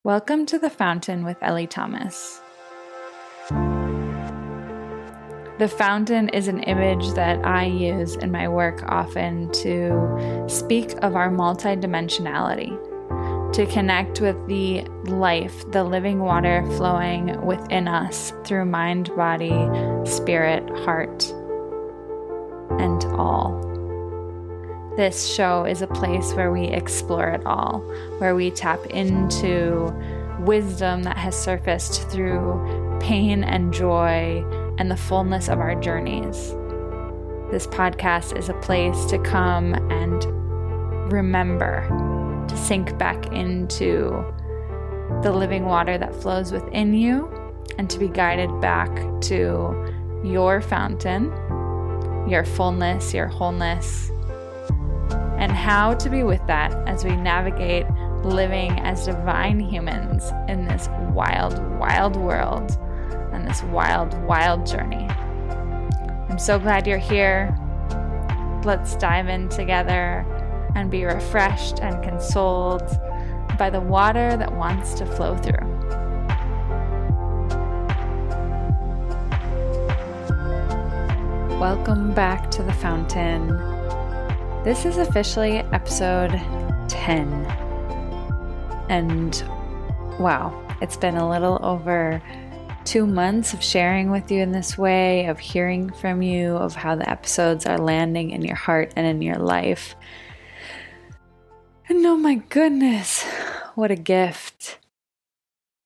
Welcome to The Fountain with Ellie Thomas. The fountain is an image that I use in my work often to speak of our multidimensionality, to connect with the life, the living water flowing within us through mind, body, spirit, heart, and all. This show is a place where we explore it all, where we tap into wisdom that has surfaced through pain and joy and the fullness of our journeys. This podcast is a place to come and remember, to sink back into the living water that flows within you and to be guided back to your fountain, your fullness, your wholeness, and how to be with that as we navigate living as divine humans in this wild, wild world and this wild, wild journey. I'm so glad you're here. Let's dive in together and be refreshed and consoled by the water that wants to flow through. Welcome back to the fountain. This is officially episode 10. And wow, it's been a little over 2 months of sharing with you in this way, of hearing from you, of how the episodes are landing in your heart and in your life. And oh my goodness, what a gift.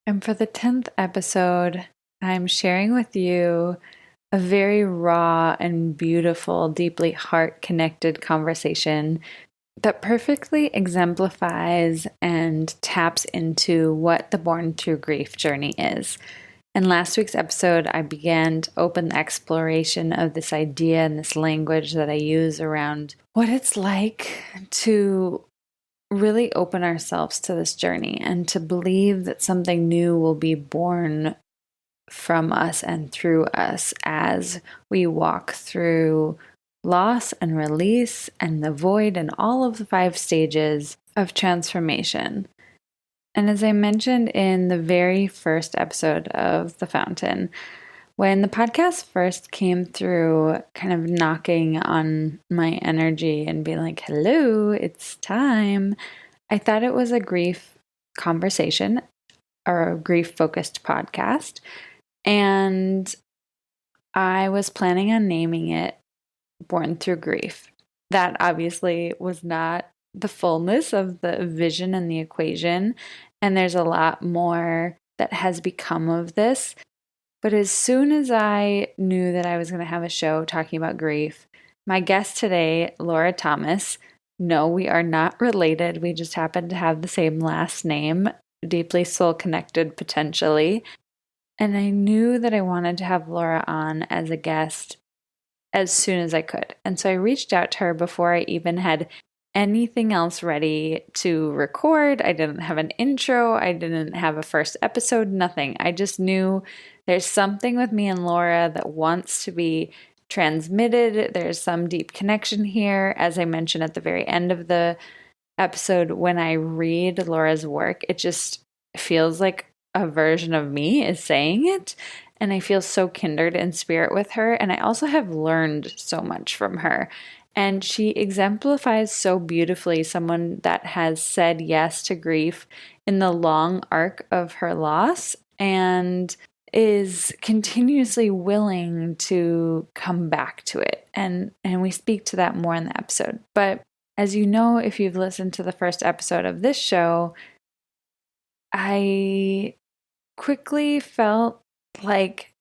And for the 10th episode, I'm sharing with you a very raw and beautiful, deeply heart-connected conversation that perfectly exemplifies and taps into what the Born Through Grief journey is. In last week's episode, I began to open the exploration of this idea and this language that I use around what it's like to really open ourselves to this journey and to believe that something new will be born from us and through us as we walk through loss and release and the void and all of the 5 stages of transformation. And as I mentioned in the very first episode of The Fountain, when the podcast first came through, kind of knocking on my energy and being like, hello, it's time, I thought it was a grief conversation or a grief-focused podcast. And I was planning on naming it Born Through Grief. That obviously was not the fullness of the vision and the equation. And there's a lot more that has become of this. But as soon as I knew that I was going to have a show talking about grief, my guest today, Laura Thomas, no, we are not related. We just happen to have the same last name, deeply soul connected potentially. And I knew that I wanted to have Laura on as a guest as soon as I could. And so I reached out to her before I even had anything else ready to record. I didn't have an intro. I didn't have a first episode, nothing. I just knew there's something with me and Laura that wants to be transmitted. There's some deep connection here. As I mentioned at the very end of the episode, when I read Laura's work, it just feels like a version of me is saying it, and I feel so kindred in spirit with her. And I also have learned so much from her, and she exemplifies so beautifully someone that has said yes to grief in the long arc of her loss and is continuously willing to come back to it. And we speak to that more in the episode. But as you know, if you've listened to the first episode of this show, I quickly felt like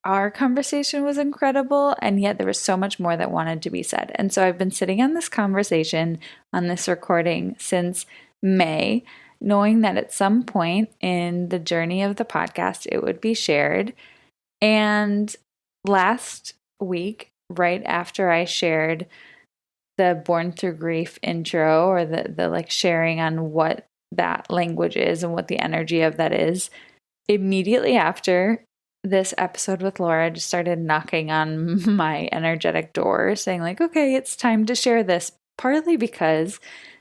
our conversation was incredible, and yet there was so much more that wanted to be said. And so I've been sitting on this conversation, on this recording since May, knowing that at some point in the journey of the podcast, it would be shared. And last week, right after I shared the Born Through Grief intro, or the like sharing on what that language is and what the energy of that is, immediately after this episode with Laura just started knocking on my energetic door saying like, okay, it's time to share this, partly because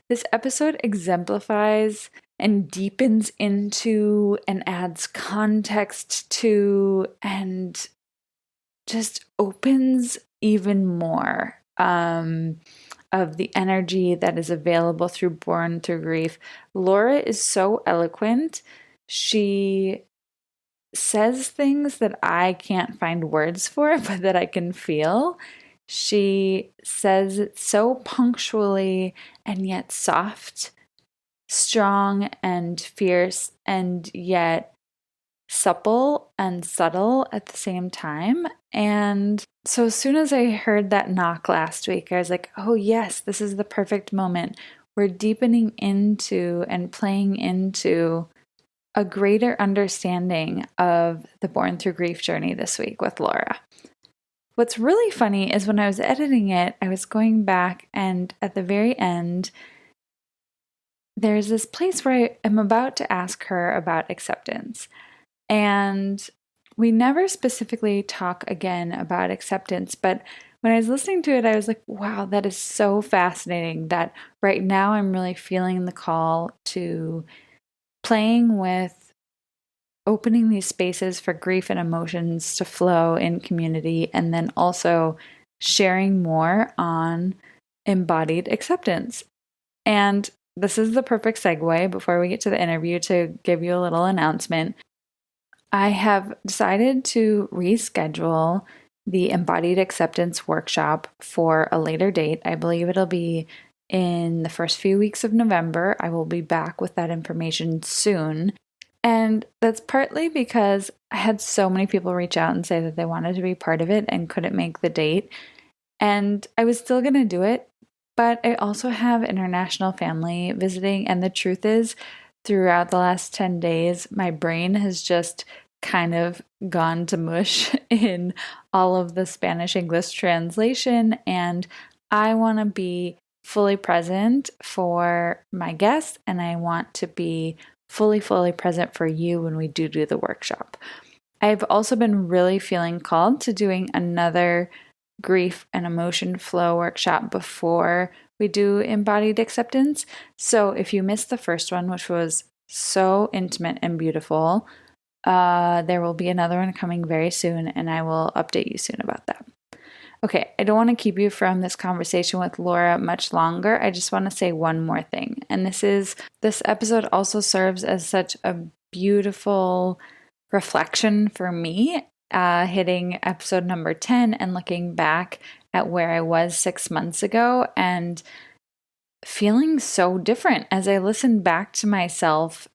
this episode exemplifies and deepens into and adds context to and just opens even more of the energy that is available through Born Through Grief. Laura is so eloquent. She says things that I can't find words for, but that I can feel. She says it so punctually and yet soft, strong and fierce, and yet supple and subtle at the same time. And so as soon as I heard that knock last week, I was like, oh yes, this is the perfect moment. We're deepening into and playing into a greater understanding of the Born Through Grief journey this week with Laura. What's really funny is when I was editing it, I was going back, and at the very end, there's this place where I am about to ask her about acceptance. And we never specifically talk again about acceptance, but when I was listening to it, I was like, wow, that is so fascinating that right now I'm really feeling the call to playing with opening these spaces for grief and emotions to flow in community, and then also sharing more on embodied acceptance. And this is the perfect segue before we get to the interview to give you a little announcement. I have decided to reschedule the Embodied Acceptance workshop for a later date. I believe it'll be in the first few weeks of November. I will be back with that information soon. And that's partly because I had so many people reach out and say that they wanted to be part of it and couldn't make the date. And I was still going to do it, but I also have international family visiting. And the truth is, throughout the last 10 days, my brain has just kind of gone to mush in all of the Spanish-English translation. And I want to be fully present for my guests, and I want to be fully present for you when we do the workshop. I've also been really feeling called to doing another grief and emotion flow workshop before we do embodied acceptance. So if you missed the first one, which was so intimate and beautiful, there will be another one coming very soon, and I will update you soon about that. Okay, I don't want to keep you from this conversation with Laura much longer. I just want to say one more thing. And this episode also serves as such a beautiful reflection for me, hitting episode number 10 and looking back at where I was 6 months ago and feeling so different as I listened back to myself.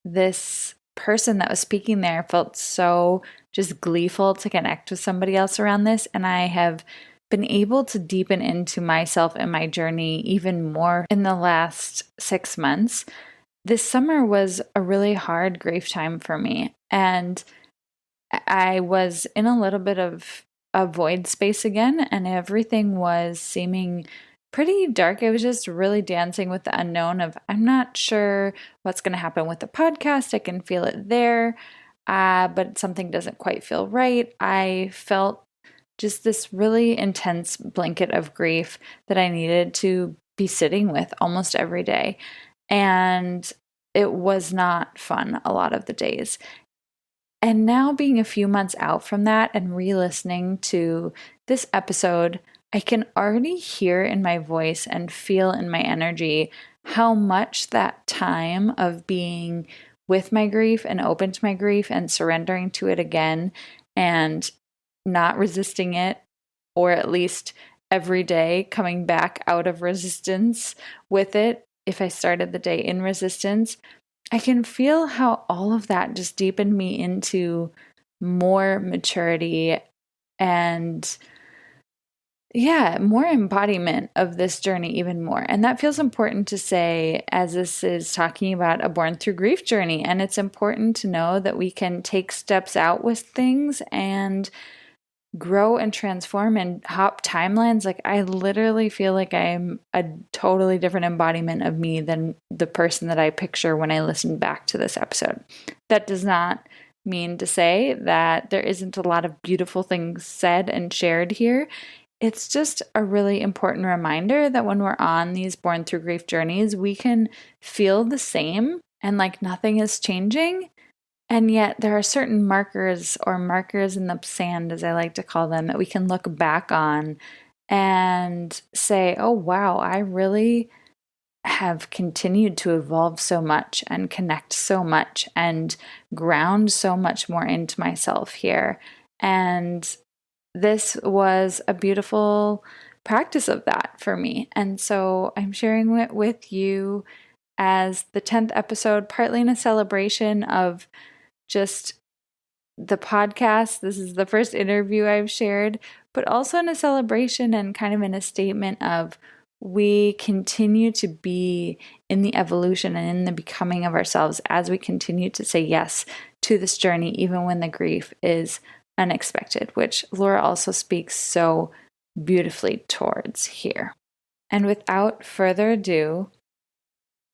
This person that was speaking there felt so just gleeful to connect with somebody else around this, and I have been able to deepen into myself and my journey even more in the last 6 months. This summer was a really hard grief time for me, and I was in a little bit of a void space again, and everything was seeming pretty dark. I was just really dancing with the unknown of, I'm not sure what's going to happen with the podcast. I can feel it there, but something doesn't quite feel right. I felt just this really intense blanket of grief that I needed to be sitting with almost every day. And it was not fun a lot of the days. And now, being a few months out from that and re-listening to this episode, I can already hear in my voice and feel in my energy how much that time of being with my grief and open to my grief and surrendering to it again and not resisting it, or at least every day coming back out of resistance with it. If I started the day in resistance, I can feel how all of that just deepened me into more maturity and more embodiment of this journey even more. And that feels important to say as this is talking about a Born Through Grief journey. And it's important to know that we can take steps out with things and grow and transform and hop timelines. Like, I literally feel like I'm a totally different embodiment of me than the person that I picture when I listen back to this episode. That does not mean to say that there isn't a lot of beautiful things said and shared here. it's just a really important reminder that when we're on these born through grief journeys, we can feel the same and like nothing is changing. And yet there are certain markers or markers in the sand, as I like to call them, that we can look back on and say, oh, wow, I really have continued to evolve so much and connect so much and ground so much more into myself here. And this was a beautiful practice of that for me. And so I'm sharing it with you as the 10th episode, partly in a celebration of just the podcast. This is the first interview I've shared, but also in a celebration and kind of in a statement of we continue to be in the evolution and in the becoming of ourselves as we continue to say yes to this journey, even when the grief is unexpected, which Laura also speaks so beautifully towards here. And without further ado,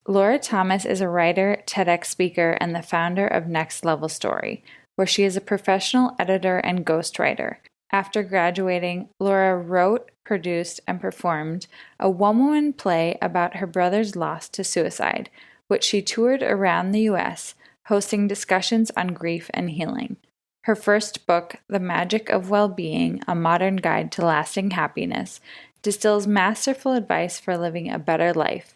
Laura Thomas is a writer, TEDx speaker, and the founder of Next Level Story, where she is a professional editor and ghostwriter. After graduating, Laura wrote, produced, and performed a one-woman play about her brother's loss to suicide, which she toured around the U.S., hosting discussions on grief and healing. Her first book, The Magic of Well-Being, A Modern Guide to Lasting Happiness, distills masterful advice for living a better life,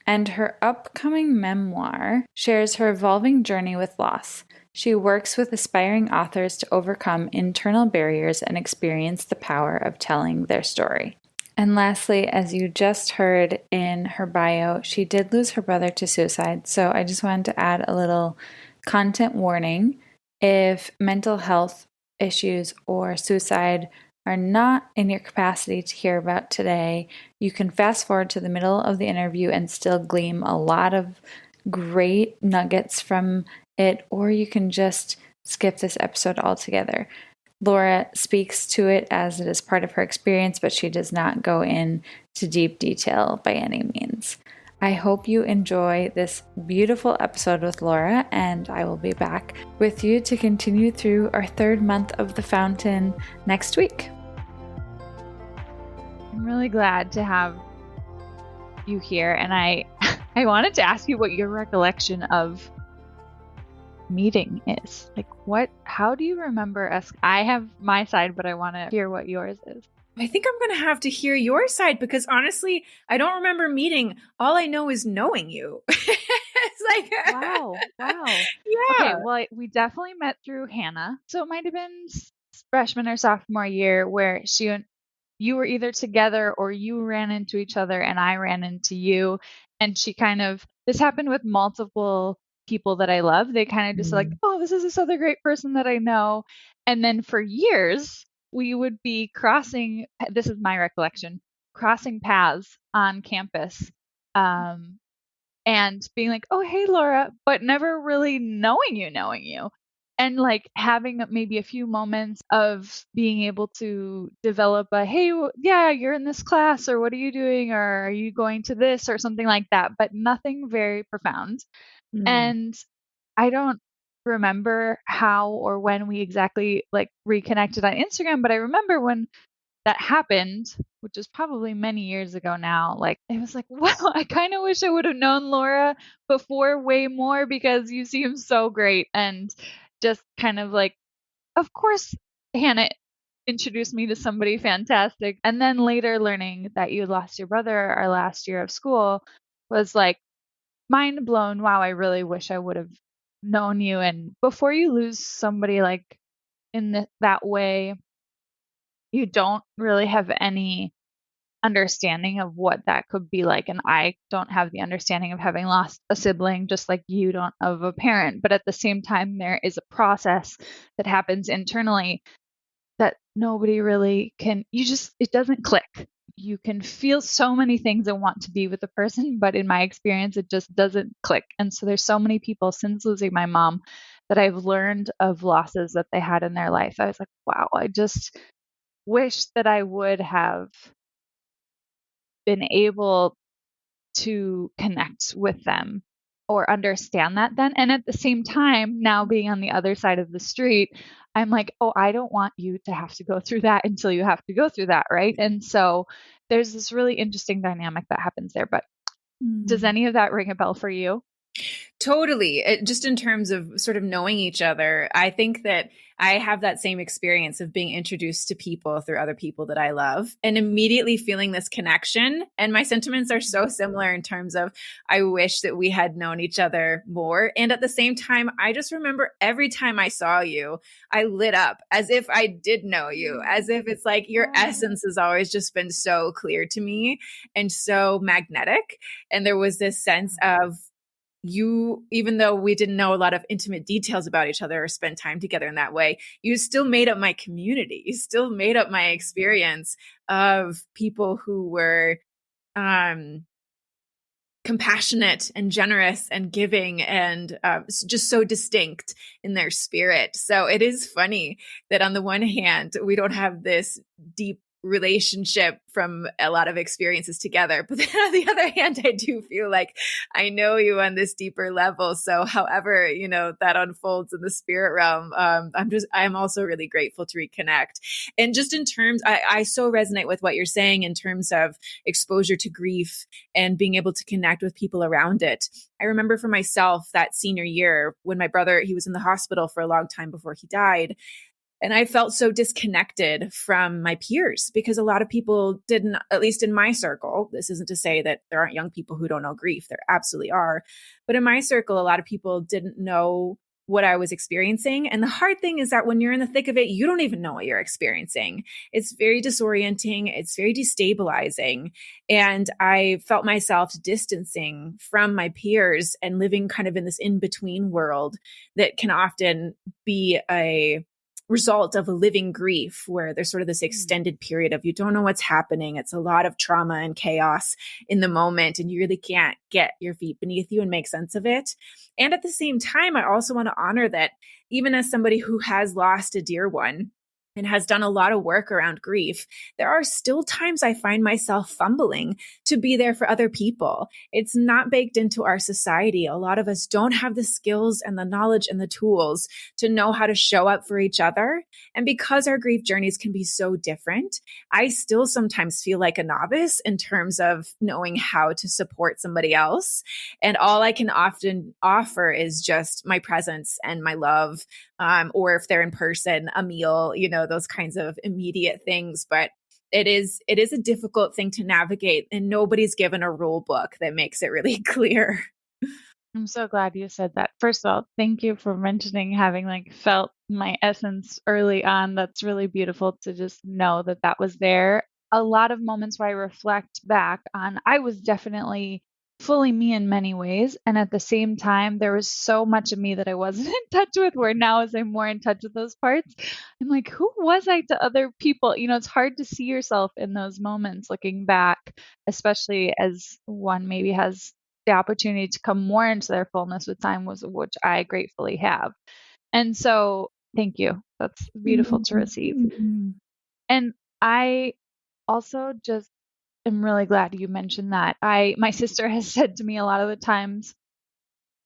and her upcoming memoir shares her evolving journey with loss. She works with aspiring authors to overcome internal barriers and experience the power of telling their story. And lastly, as you just heard in her bio, she did lose her brother to suicide. So I just wanted to add a little content warning. If mental health issues or suicide are not in your capacity to hear about today, you can fast forward to the middle of the interview and still glean a lot of great nuggets from it, or you can just skip this episode altogether. Laura speaks to it as it is part of her experience, but she does not go into deep detail by any means. I hope you enjoy this beautiful episode with Laura, and I will be back with you to continue through our third month of the fountain next week. I'm really glad to have you here, and I wanted to ask you what your recollection of meeting is. Like, how do you remember us? I have my side, but I want to hear what yours is. I think I'm going to have to hear your side because honestly, I don't remember meeting. All I know is knowing you. It's like, wow. Yeah. Okay, well, we definitely met through Hannah. So it might have been freshman or sophomore year where you were either together or you ran into each other and I ran into you. And this happened with multiple people that I love. They kind of just like, oh, this is this other great person that I know. And then for years, we would be crossing, this is my recollection, crossing paths on campus and being like, oh, hey, Laura, but never really knowing you. And like having maybe a few moments of being able to develop a, hey, yeah, you're in this class, or what are you doing, or are you going to this, or something like that, but nothing very profound. And I don't remember how or when we exactly like reconnected on Instagram, but I remember when that happened, which is probably many years ago now, like it was like, wow, I kind of wish I would have known Laura before way more because you seem so great. And just kind of like, of course, Hannah introduced me to somebody fantastic. And then later learning that you lost your brother our last year of school was like mind blown. Wow, I really wish I would have known you. And before you lose somebody like in that way, you don't really have any understanding of what that could be like. And I don't have the understanding of having lost a sibling, just like you don't of a parent. But at the same time, there is a process that happens internally that nobody really it doesn't click. You can feel so many things and want to be with a person, but in my experience, it just doesn't click. And so there's so many people since losing my mom that I've learned of losses that they had in their life. I was like, wow, I just wish that I would have been able to connect with them or understand that then. And at the same time, now being on the other side of the street, I'm like, oh, I don't want you to have to go through that until you have to go through that. Right. And so there's this really interesting dynamic that happens there. But does any of that ring a bell for you? Totally. Just in terms of sort of knowing each other, I think that I have that same experience of being introduced to people through other people that I love and immediately feeling this connection. And my sentiments are so similar in terms of I wish that we had known each other more. And at the same time, I just remember every time I saw you, I lit up as if I did know you, as if it's like your essence has always just been so clear to me and so magnetic. And there was this sense of, you, even though we didn't know a lot of intimate details about each other or spend time together in that way, you still made up my community. You still made up my experience of people who were um, compassionate and generous and giving and just so distinct in their spirit. So it is funny that on the one hand, we don't have this deep relationship from a lot of experiences together. But then on the other hand, I do feel like I know you on this deeper level. So however, that unfolds in the spirit realm, I'm also really grateful to reconnect. And just in terms, I so resonate with what you're saying in terms of exposure to grief and being able to connect with people around it. I remember for myself that senior year when my brother, he was in the hospital for a long time before he died. And I felt so disconnected from my peers because a lot of people didn't, at least in my circle, this isn't to say that there aren't young people who don't know grief. There absolutely are. But in my circle, a lot of people didn't know what I was experiencing. And the hard thing is that when you're in the thick of it, you don't even know what you're experiencing. It's very disorienting. It's very destabilizing. And I felt myself distancing from my peers and living kind of in this in-between world that can often be a result of a living grief where there's sort of this extended period of you don't know what's happening. It's a lot of trauma and chaos in the moment, and you really can't get your feet beneath you and make sense of it. And at the same time, I also want to honor that even as somebody who has lost a dear one and has done a lot of work around grief, there are still times I find myself fumbling to be there for other people. It's not baked into our society. A lot of us don't have the skills and the knowledge and the tools to know how to show up for each other. And because our grief journeys can be so different, I still sometimes feel like a novice in terms of knowing how to support somebody else. And all I can often offer is just my presence and my love, or if they're in person, a meal, those kinds of immediate things. But it is a difficult thing to navigate, and nobody's given a rule book that makes it really clear. I'm so glad you said that. First of all, thank you for mentioning having felt my essence early on. That's really beautiful to just know that that was there. A lot of moments where I reflect back on, I was definitely fully me in many ways. And at the same time, there was so much of me that I wasn't in touch with, where now as I'm more in touch with those parts, I'm like, who was I to other people? It's hard to see yourself in those moments looking back, especially as one maybe has the opportunity to come more into their fullness with time, which I gratefully have. And so thank you. That's beautiful to receive. Mm-hmm. And I also just am really glad you mentioned that. My sister has said to me a lot of the times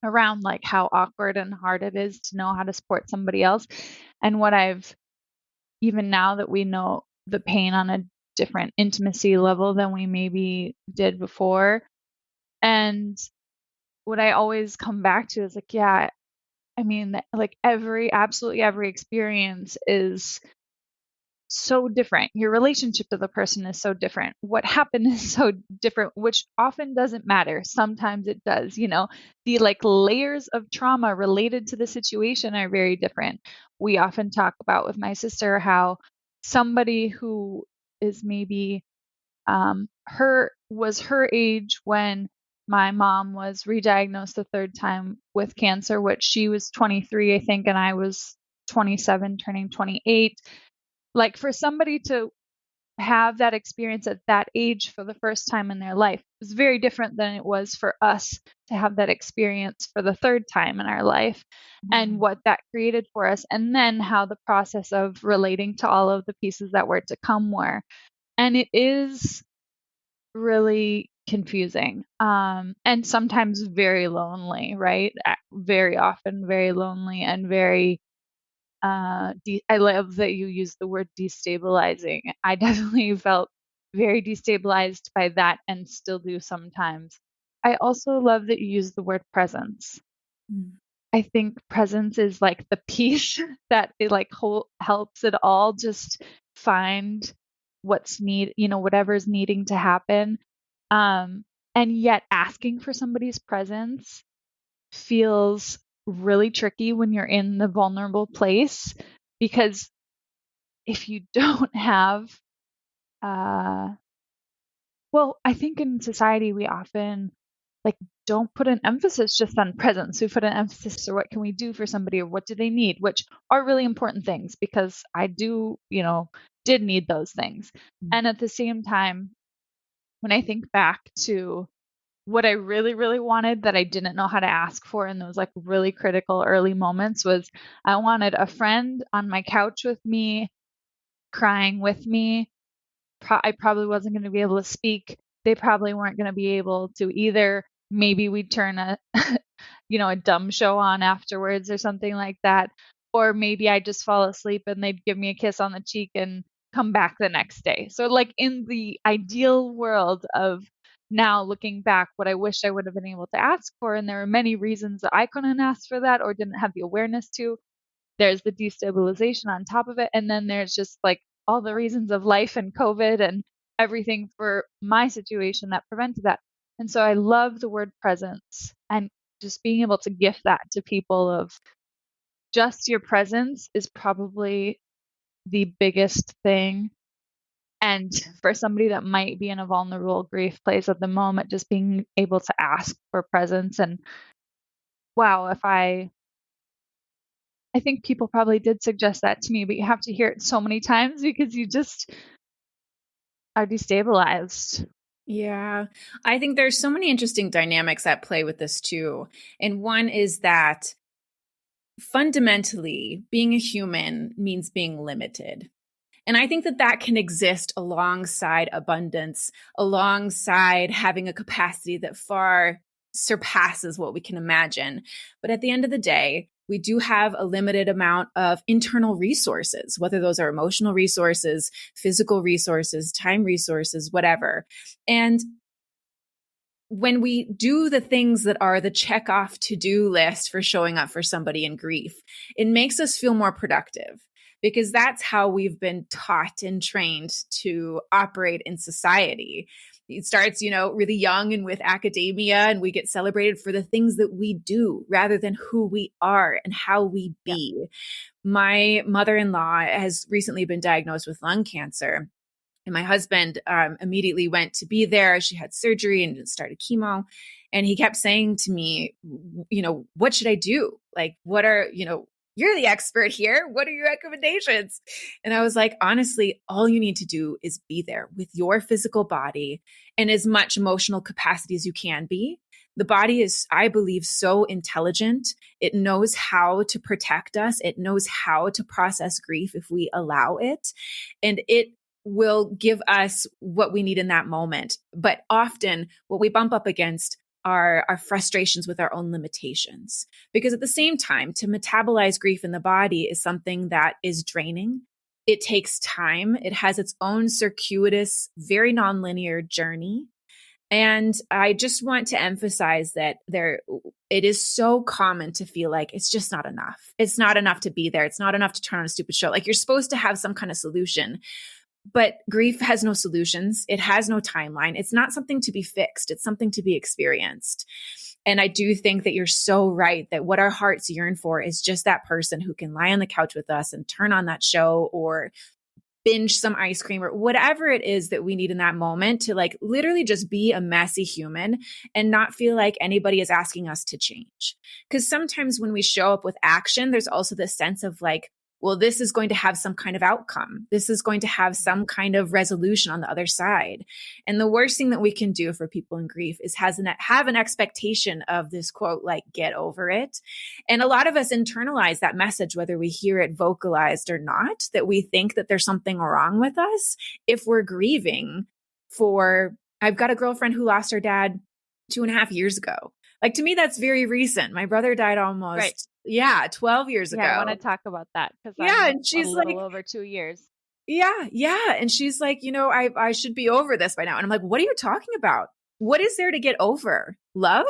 around how awkward and hard it is to know how to support somebody else. And what I've, even now that we know the pain on a different intimacy level than we maybe did before. And what I always come back to is yeah, I mean, absolutely every experience is so different. Your relationship to the person is so different. What happened is so different, which often doesn't matter. Sometimes it does, the layers of trauma related to the situation are very different. We often talk about with my sister how somebody who is maybe her age when my mom was re-diagnosed the third time with cancer, which she was 23, I think, and I was 27, turning 28. For somebody to have that experience at that age for the first time in their life is very different than it was for us to have that experience for the third time in our life, and what that created for us, and then how the process of relating to all of the pieces that were to come were. And it is really confusing. And sometimes very lonely, right? Very often very lonely and very I love that you use the word destabilizing. I definitely felt very destabilized by that and still do sometimes. I also love that you use the word presence. Mm. I think presence is like the piece that it like helps it all just find whatever's needing to happen. Um, and yet asking for somebody's presence feels really tricky when you're in the vulnerable place, because if you don't have, uh, well, I think in society we often like don't put an emphasis just on presence. We put an emphasis or what can we do for somebody or what do they need, which are really important things because I did need those things. And at the same time, when I think back to what I really, really wanted that I didn't know how to ask for in those like really critical early moments was I wanted a friend on my couch with me, crying with me. I probably wasn't going to be able to speak. They probably weren't going to be able to either. Maybe we'd turn a, a dumb show on afterwards or something like that. Or maybe I'd just fall asleep and they'd give me a kiss on the cheek and come back the next day. So, like in the ideal world of now looking back, what I wish I would have been able to ask for, and there are many reasons that I couldn't ask for that or didn't have the awareness to. There's the destabilization on top of it. And then there's just like all the reasons of life and COVID and everything for my situation that prevented that. And so I love the word presence and just being able to gift that to people of just your presence is probably the biggest thing. And for somebody that might be in a vulnerable grief place at the moment, just being able to ask for presence. And wow, I think people probably did suggest that to me, but you have to hear it so many times because you just are destabilized. Yeah, I think there's so many interesting dynamics at play with this too. And one is that fundamentally, being a human means being limited. And I think that that can exist alongside abundance, alongside having a capacity that far surpasses what we can imagine. But at the end of the day, we do have a limited amount of internal resources, whether those are emotional resources, physical resources, time resources, whatever. And when we do the things that are the check off to do list for showing up for somebody in grief, it makes us feel more productive because that's how we've been taught and trained to operate in society. It starts, really young and with academia, and we get celebrated for the things that we do rather than who we are and how we be. Yeah. My mother-in-law has recently been diagnosed with lung cancer. And my husband immediately went to be there. She had surgery and started chemo. And he kept saying to me, what should I do? Like, you're the expert here. What are your recommendations? And I was like, honestly, all you need to do is be there with your physical body and as much emotional capacity as you can be. The body is, I believe, so intelligent. It knows how to protect us. It knows how to process grief if we allow it. And it will give us what we need in that moment. But often what we bump up against are our frustrations with our own limitations. Because at the same time, to metabolize grief in the body is something that is draining. It takes time. It has its own circuitous, very nonlinear journey. And I just want to emphasize that it is so common to feel like it's just not enough. It's not enough to be there. It's not enough to turn on a stupid show. Like you're supposed to have some kind of solution. But grief has no solutions. It has no timeline. It's not something to be fixed. It's something to be experienced. And I do think that you're so right that what our hearts yearn for is just that person who can lie on the couch with us and turn on that show or binge some ice cream or whatever it is that we need in that moment to like literally just be a messy human and not feel like anybody is asking us to change. Because sometimes when we show up with action, there's also this sense of like, well, this is going to have some kind of outcome. This is going to have some kind of resolution on the other side. And the worst thing that we can do for people in grief is have an expectation of this quote, like, get over it. And a lot of us internalize that message, whether we hear it vocalized or not, that we think that there's something wrong with us if we're grieving for I've got a girlfriend who lost her dad 2.5 years ago. Like, to me, that's very recent. My brother died Right. almost, 12 years Yeah, I want to ago. talk about that because Yeah. I'm And a she's little like, over 2 years. yeah. And she's like, I should be over this by now. And I'm like, what are you talking about? What is there to get over? Love?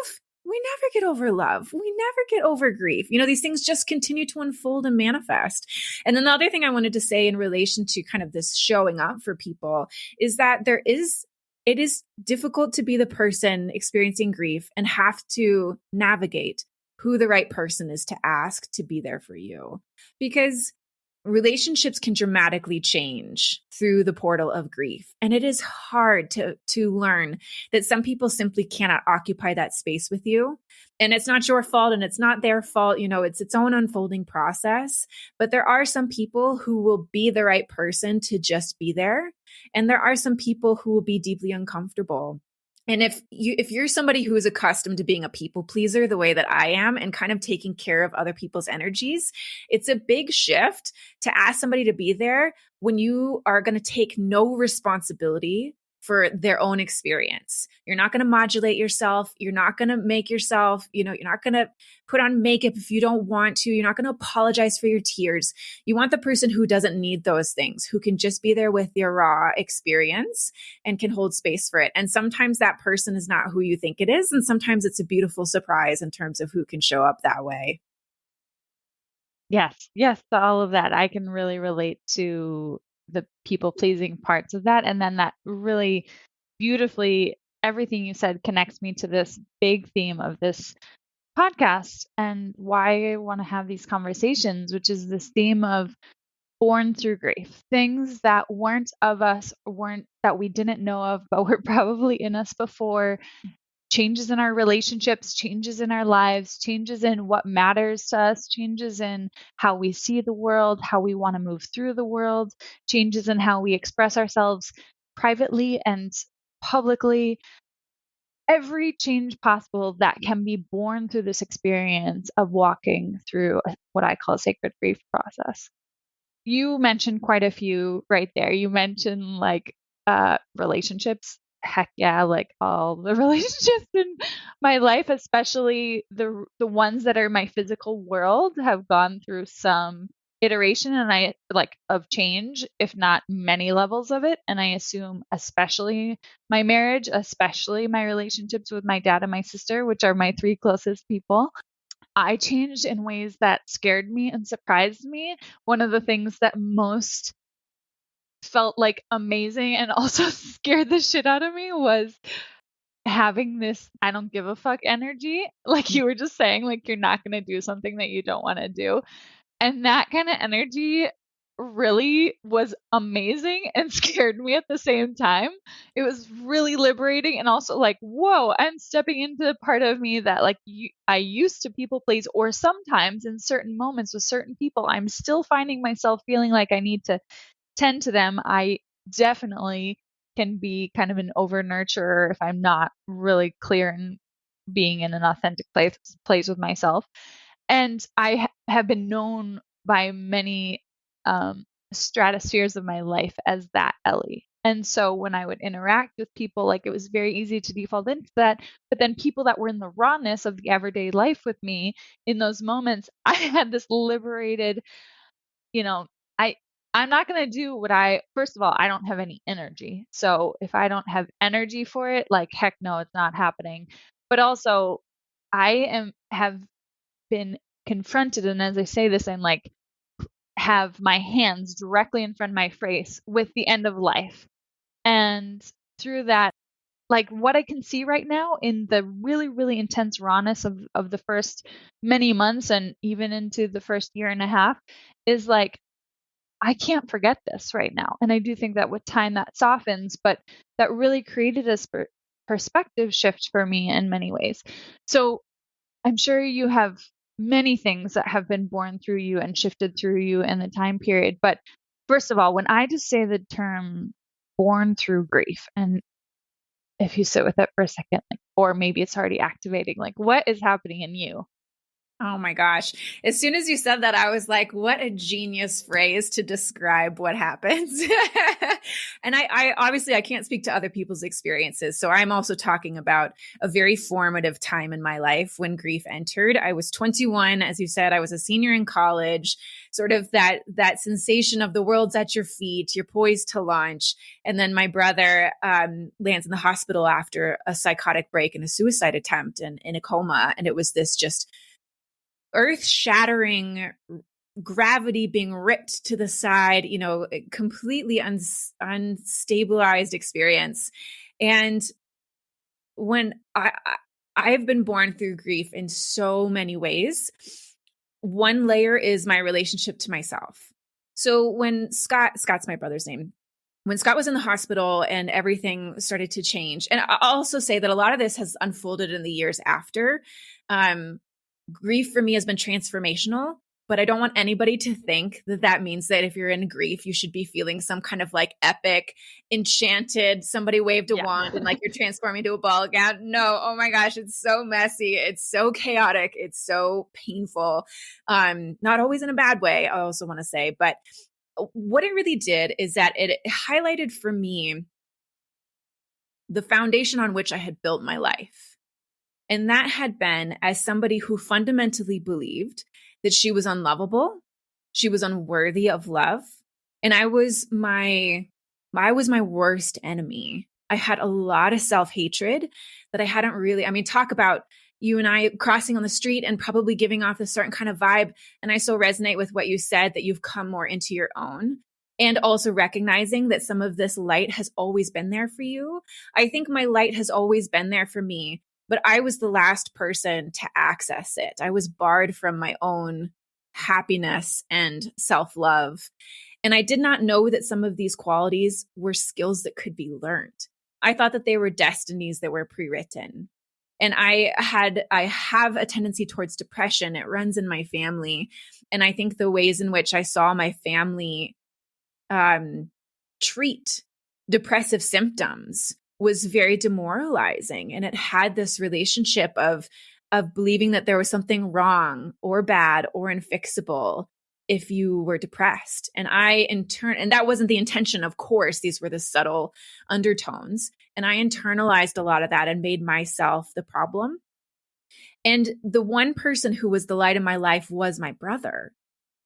We never get over love. We never get over grief. These things just continue to unfold and manifest. And then the other thing I wanted to say in relation to kind of this showing up for people is that it is difficult to be the person experiencing grief and have to navigate who the right person is to ask to be there for you. Because relationships can dramatically change through the portal of grief. And it is hard to learn that some people simply cannot occupy that space with you. And it's not your fault and it's not their fault. It's its own unfolding process. But there are some people who will be the right person to just be there. And there are some people who will be deeply uncomfortable. And if you're somebody who is accustomed to being a people pleaser the way that I am and kind of taking care of other people's energies, it's a big shift to ask somebody to be there when you are going to take no responsibility for their own experience. You're not going to modulate yourself. You're not going to make yourself, you're not going to put on makeup if you don't want to. You're not going to apologize for your tears. You want the person who doesn't need those things, who can just be there with your raw experience and can hold space for it. And sometimes that person is not who you think it is. And sometimes it's a beautiful surprise in terms of who can show up that way. Yes, to all of that. I can really relate to the people pleasing parts of that. And then that really beautifully, everything you said connects me to this big theme of this podcast and why I want to have these conversations, which is this theme of born through grief. Things that weren't of us, weren't that we didn't know of, but were probably in us before, changes in our relationships, changes in our lives, changes in what matters to us, changes in how we see the world, how we want to move through the world, changes in how we express ourselves privately and publicly. Every change possible that can be born through this experience of walking through what I call a sacred grief process. You mentioned quite a few right there. You mentioned relationships. Heck yeah, like all the relationships in my life, especially the ones that are my physical world, have gone through some iteration and I like of change, if not many levels of it. And I assume especially my marriage, especially my relationships with my dad and my sister, which are my three closest people. I changed in ways that scared me and surprised me. One of the things that most felt like amazing and also scared the shit out of me was having this I don't give a fuck energy. Like you were just saying, like you're not going to do something that you don't want to do. And that kind of energy really was amazing and scared me at the same time. It was really liberating and also like, whoa, I'm stepping into the part of me that I used to people please, or sometimes in certain moments with certain people, I'm still finding myself feeling like I need to tend to them. I definitely can be kind of an over nurturer if I'm not really clear and being in an authentic place with myself. And I have been known by many stratospheres of my life as that Ellie. And so when I would interact with people, like it was very easy to default into that. But then people that were in the rawness of the everyday life with me in those moments, I had this liberated, you know, I I'm not going to do what first of all, I don't have any energy. So if I don't have energy for it, like heck no, it's not happening. But also have been confronted, and as I say this, I'm like have my hands directly in front of my face with the end of life. And through that, like what I can see right now in the really, really intense rawness of the first many months and even into the first year and a half is like, I can't forget this right now. And I do think that with time that softens, but that really created a perspective shift for me in many ways. So I'm sure you have many things that have been born through you and shifted through you in the time period. But first of all, when I just say the term born through grief, and if you sit with it for a second, like, or maybe it's already activating, like what is happening in you? Oh my gosh. As soon as you said that, I was like, what a genius phrase to describe what happens. And I obviously I can't speak to other people's experiences. So I'm also talking about a very formative time in my life when grief entered. I was 21, as you said, I was a senior in college, sort of that sensation of the world's at your feet, you're poised to launch. And then my brother lands in the hospital after a psychotic break and a suicide attempt and in a coma. And it was this just earth shattering, gravity being ripped to the side, completely unstabilized experience. And when I've been born through grief in so many ways, one layer is my relationship to myself. So when Scott's my brother's name, when Scott was in the hospital and everything started to change, and I'll also say that a lot of this has unfolded in the years after. Grief for me has been transformational, but I don't want anybody to think that that means that if you're in grief, you should be feeling some kind of like epic, enchanted, somebody waved a wand and like you're transforming to a ball gown. No, oh my gosh, it's so messy. It's so chaotic. It's so painful. Not always in a bad way, I also want to say, but what it really did is that it highlighted for me the foundation on which I had built my life. And that had been as somebody who fundamentally believed that she was unlovable, she was unworthy of love, and I was my worst enemy. I had a lot of self-hatred that I hadn't really, talk about you and I crossing on the street and probably giving off a certain kind of vibe. And I so resonate with what you said, that you've come more into your own. And also recognizing that some of this light has always been there for you. I think my light has always been there for me, but I was the last person to access it. I was barred from my own happiness and self-love. And I did not know that some of these qualities were skills that could be learned. I thought that they were destinies that were pre-written. And I have a tendency towards depression. It runs in my family. And I think the ways in which I saw my family treat depressive symptoms was very demoralizing. And it had this relationship of believing that there was something wrong or bad or unfixable if you were depressed. And and that wasn't the intention, of course, these were the subtle undertones. And I internalized a lot of that and made myself the problem. And the one person who was the light in my life was my brother.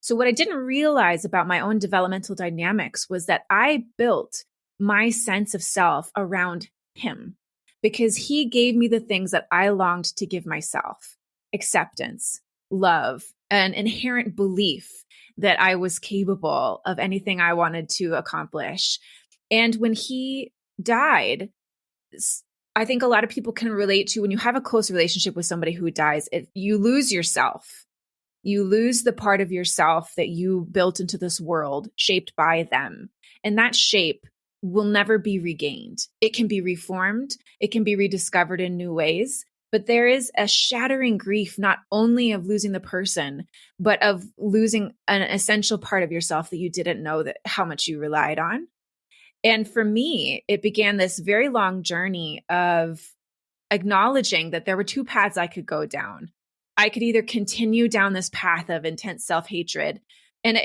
So what I didn't realize about my own developmental dynamics was that I built my sense of self around him because he gave me the things that I longed to give myself: acceptance, love, an inherent belief that I was capable of anything I wanted to accomplish. And when he died, I think a lot of people can relate to when you have a close relationship with somebody who dies, you lose yourself. You lose the part of yourself that you built into this world, shaped by them. And that shape will never be regained. It can be reformed. It can be rediscovered in new ways. But there is a shattering grief, not only of losing the person, but of losing an essential part of yourself that you didn't know that how much you relied on. And for me, it began this very long journey of acknowledging that there were two paths I could go down. I could either continue down this path of intense self-hatred. And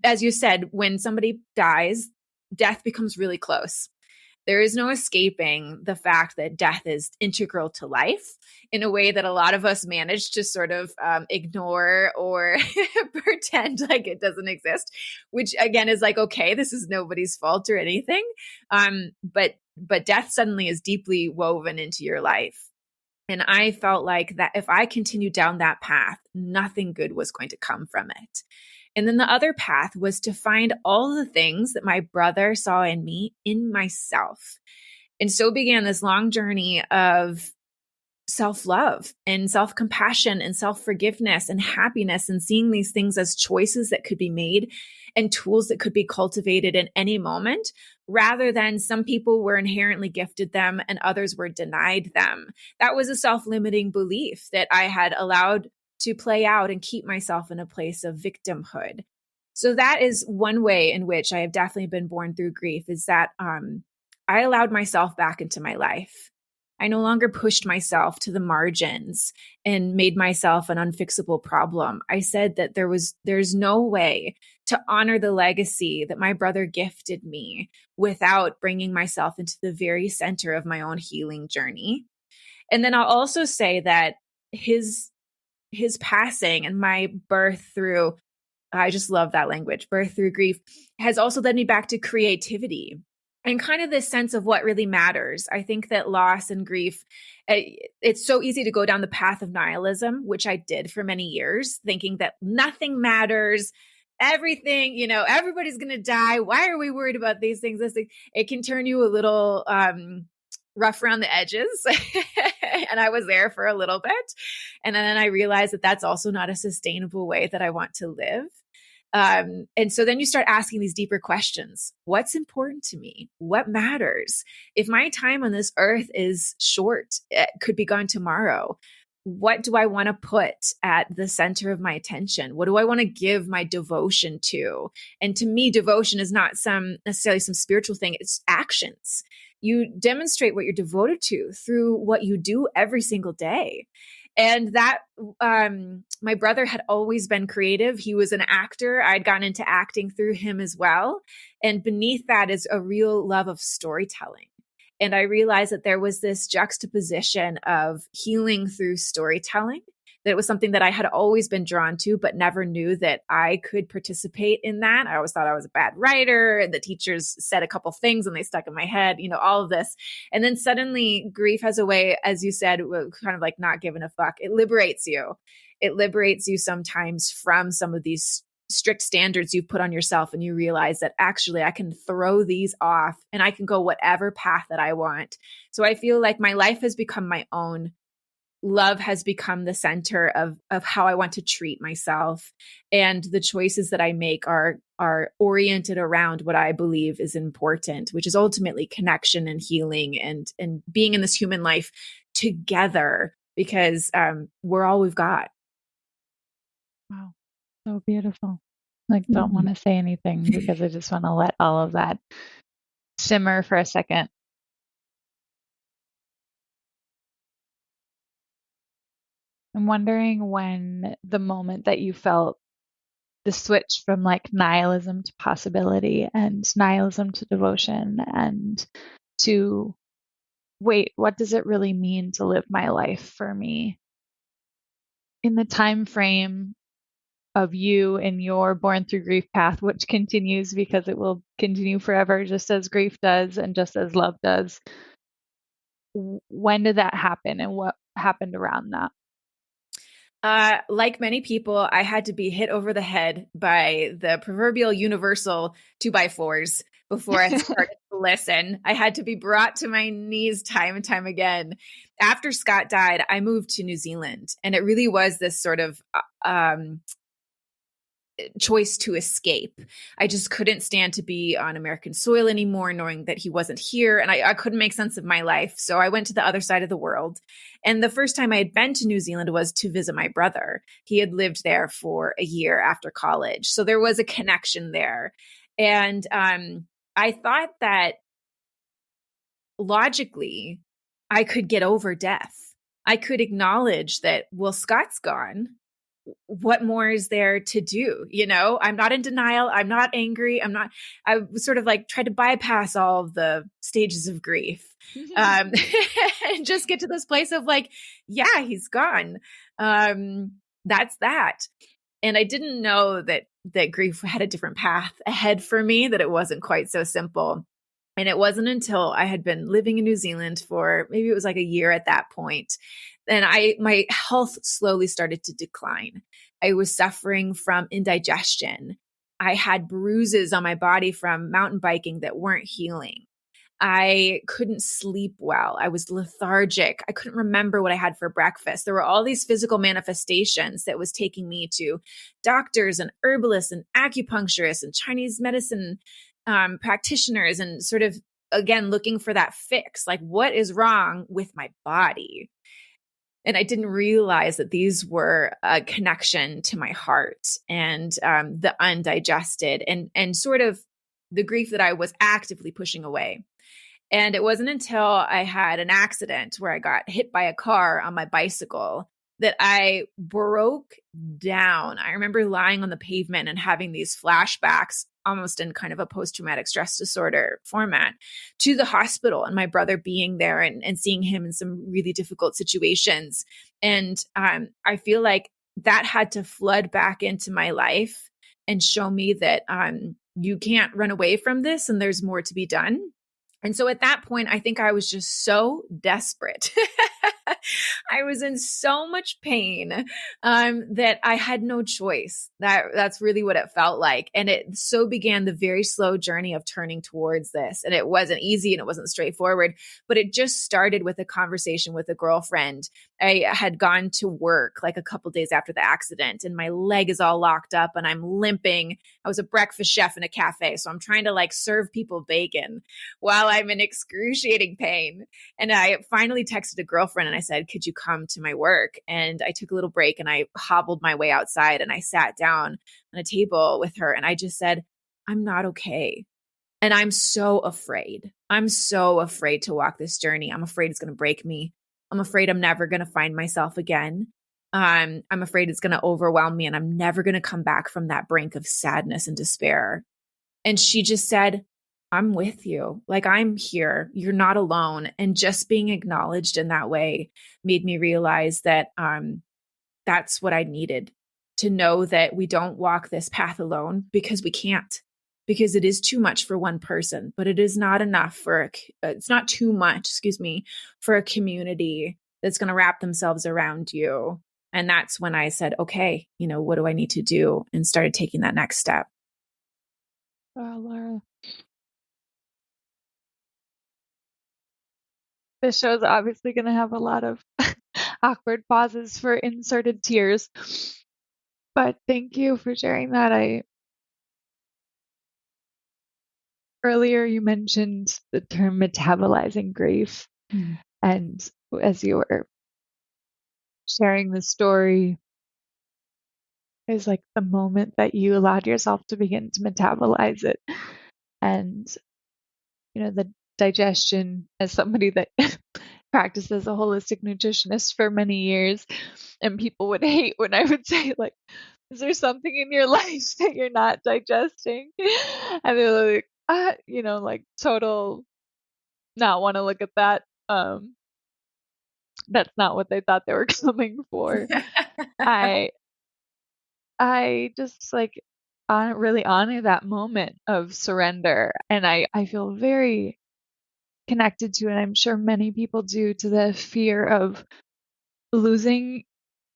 as you said, when somebody dies, death becomes really close. There is no escaping the fact that death is integral to life in a way that a lot of us manage to sort of ignore or pretend like it doesn't exist, which again is like, okay, this is nobody's fault or anything. But death suddenly is deeply woven into your life. And I felt like that if I continued down that path, nothing good was going to come from it. And then the other path was to find all the things that my brother saw in me, in myself. And so began this long journey of self-love and self-compassion and self-forgiveness and happiness, and seeing these things as choices that could be made and tools that could be cultivated in any moment, rather than some people were inherently gifted them and others were denied them. That was a self-limiting belief that I had allowed to play out and keep myself in a place of victimhood. So that is one way in which I have definitely been born through grief, is that I allowed myself back into my life. I no longer pushed myself to the margins and made myself an unfixable problem. I said that there's no way to honor the legacy that my brother gifted me without bringing myself into the very center of my own healing journey. And then I'll also say that his passing and my birth through, I just love that language, birth through grief, has also led me back to creativity and kind of this sense of what really matters. I think that loss and grief, it's so easy to go down the path of nihilism, which I did for many years, thinking that nothing matters, everything, everybody's going to die. Why are we worried about these things? It can turn you a little rough around the edges. And I was there for a little bit. And then I realized that that's also not a sustainable way that I want to live. And so then you start asking these deeper questions. What's important to me? What matters? If my time on this earth is short, it could be gone tomorrow. What do I want to put at the center of my attention? What do I want to give my devotion to? And to me, devotion is not necessarily some spiritual thing. It's actions. You demonstrate what you're devoted to through what you do every single day. And that, my brother had always been creative. He was an actor. I'd gotten into acting through him as well. And beneath that is a real love of storytelling. And I realized that there was this juxtaposition of healing through storytelling. That it was something that I had always been drawn to, but never knew that I could participate in that. I always thought I was a bad writer, and the teachers said a couple things and they stuck in my head, all of this. And then suddenly grief has a way, as you said, kind of like not giving a fuck. It liberates you. It liberates you sometimes from some of these strict standards you put on yourself, and you realize that actually I can throw these off and I can go whatever path that I want. So I feel like my life has become my own. Love has become the center of how I want to treat myself. And the choices that I make are oriented around what I believe is important, which is ultimately connection and healing and being in this human life together, because we're all we've got. Wow. So beautiful. Don't want to say anything because I just want to let all of that simmer for a second. I'm wondering when the moment that you felt the switch from nihilism to possibility and nihilism to devotion and to, wait, what does it really mean to live my life for me? In the time frame of you and your born through grief path, which continues because it will continue forever, just as grief does and just as love does. When did that happen and what happened around that? Like many people, I had to be hit over the head by the proverbial universal 2x4s before I started to listen. I had to be brought to my knees time and time again. After Scott died, I moved to New Zealand, and it really was this sort of choice to escape. I just couldn't stand to be on American soil anymore, knowing that he wasn't here, and I couldn't make sense of my life. So I went to the other side of the world. And the first time I had been to New Zealand was to visit my brother. He had lived there for a year after college. So there was a connection there. And I thought that logically, I could get over death. I could acknowledge that, well, Scott's gone. What more is there to do? I'm not in denial. I'm not angry. I was sort of tried to bypass all of the stages of grief, and just get to this place of yeah, he's gone. That's that. And I didn't know that grief had a different path ahead for me, that it wasn't quite so simple. And it wasn't until I had been living in New Zealand for maybe it was a year at that point. And my health slowly started to decline. I was suffering from indigestion. I had bruises on my body from mountain biking that weren't healing. I couldn't sleep well. I was lethargic. I couldn't remember what I had for breakfast. There were all these physical manifestations that was taking me to doctors and herbalists and acupuncturists and Chinese medicine practitioners, and sort of, again, looking for that fix. What is wrong with my body? And I didn't realize that these were a connection to my heart and the undigested and sort of the grief that I was actively pushing away. And it wasn't until I had an accident where I got hit by a car on my bicycle that I broke down. I remember lying on the pavement and having these flashbacks, almost in kind of a post-traumatic stress disorder format, to the hospital, and my brother being there and seeing him in some really difficult situations. And I feel like that had to flood back into my life and show me that you can't run away from this and there's more to be done. And so at that point, I think I was just so desperate. I was in so much pain that I had no choice. That's really what it felt like. And it so began the very slow journey of turning towards this. And it wasn't easy and it wasn't straightforward, but it just started with a conversation with a girlfriend. I had gone to work like a couple days after the accident, and my leg is all locked up and I'm limping. I was a breakfast chef in a cafe, so I'm trying to like serve people bacon while I'm in excruciating pain. And I finally texted a girlfriend and I said, could you come to my work? And I took a little break and I hobbled my way outside and I sat down on a table with her and I just said, I'm not okay. And I'm so afraid. I'm so afraid to walk this journey. I'm afraid it's going to break me. I'm afraid I'm never going to find myself again. I'm afraid it's going to overwhelm me and I'm never going to come back from that brink of sadness and despair. And she just said, I'm with you. Like, I'm here. You're not alone. And just being acknowledged in that way made me realize that that's what I needed, to know that we don't walk this path alone, because we can't, because it is too much for one person, but it is not enough for, it's not too much, excuse me, for a community that's going to wrap themselves around you. And that's when I said, okay, what do I need to do? And started taking that next step. Oh, Laura. This show's obviously going to have a lot of awkward pauses for inserted tears. But thank you for sharing that. Earlier you mentioned the term metabolizing grief. And as you were sharing the story, is like the moment that you allowed yourself to begin to metabolize it. And, the digestion, as somebody that practiced as a holistic nutritionist for many years, and people would hate when I would say, like, is there something in your life that you're not digesting? And they're like, like total not want to look at that. That's not what they thought they were coming for. I just like really honor that moment of surrender. And I feel very connected to, and I'm sure many people do, to the fear of losing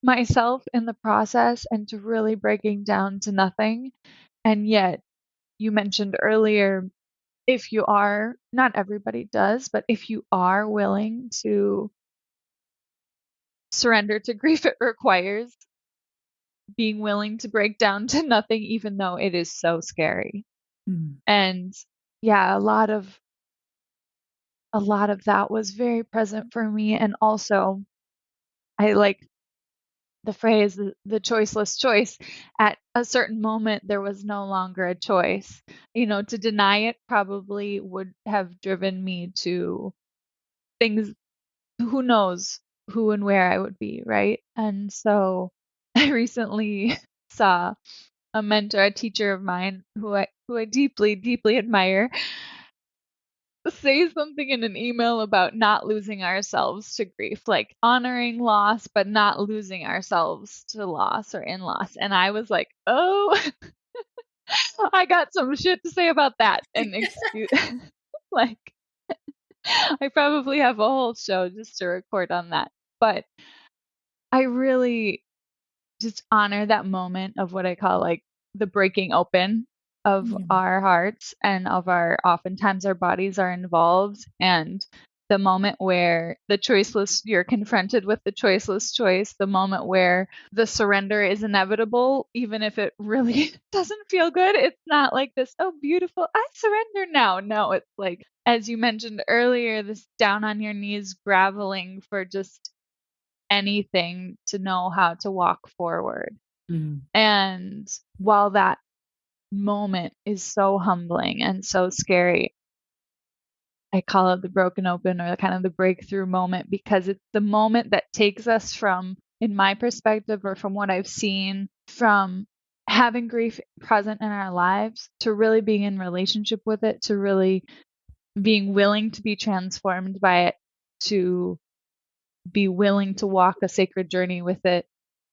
myself in the process and to really breaking down to nothing. And yet, you mentioned earlier, if you are, not everybody does, but if you are willing to surrender to grief, it requires being willing to break down to nothing, even though it is so scary. And yeah, a lot of that was very present for me. And also, I like the phrase, the choiceless choice. At a certain moment, there was no longer a choice. To deny it probably would have driven me to things, who knows who and where I would be, right? And so I recently saw a mentor, a teacher of mine who I deeply, deeply admire, say something in an email about not losing ourselves to grief, like honoring loss, but not losing ourselves to loss or in loss. And I was like, oh, I got some shit to say about that. And like, I probably have a whole show just to record on that. But I really just honor that moment of what I call like the breaking open of our hearts and of oftentimes our bodies are involved, and the moment where you're confronted with the choiceless choice, the moment where the surrender is inevitable, even if it really doesn't feel good. It's not like this, oh, beautiful, I surrender now. No, it's like, as you mentioned earlier, this down on your knees, groveling for just anything to know how to walk forward. And while that moment is so humbling and so scary, I call it the broken open or kind of the breakthrough moment, because it's the moment that takes us from, in my perspective, or from what I've seen, from having grief present in our lives to really being in relationship with it, to really being willing to be transformed by it, to be willing to walk a sacred journey with it,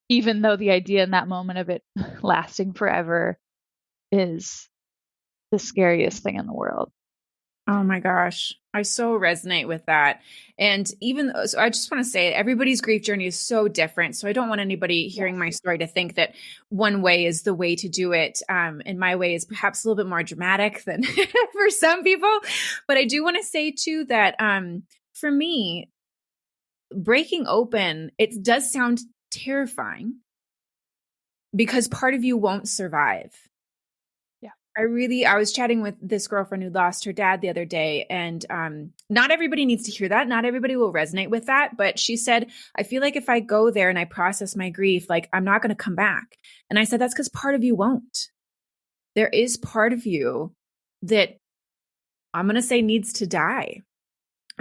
even though the idea in that moment of it lasting forever is the scariest thing in the world. Oh my gosh. I so resonate with that. And even so, I just want to say everybody's grief journey is so different. So I don't want anybody hearing my story to think that one way is the way to do it. And my way is perhaps a little bit more dramatic than for some people. But I do want to say too that for me, breaking open, it does sound terrifying because part of you won't survive. I was chatting with this girlfriend who lost her dad the other day, and not everybody needs to hear that. Not everybody will resonate with that. But she said, I feel like if I go there and I process my grief, like I'm not going to come back. And I said, that's because part of you won't. There is part of you that I'm going to say needs to die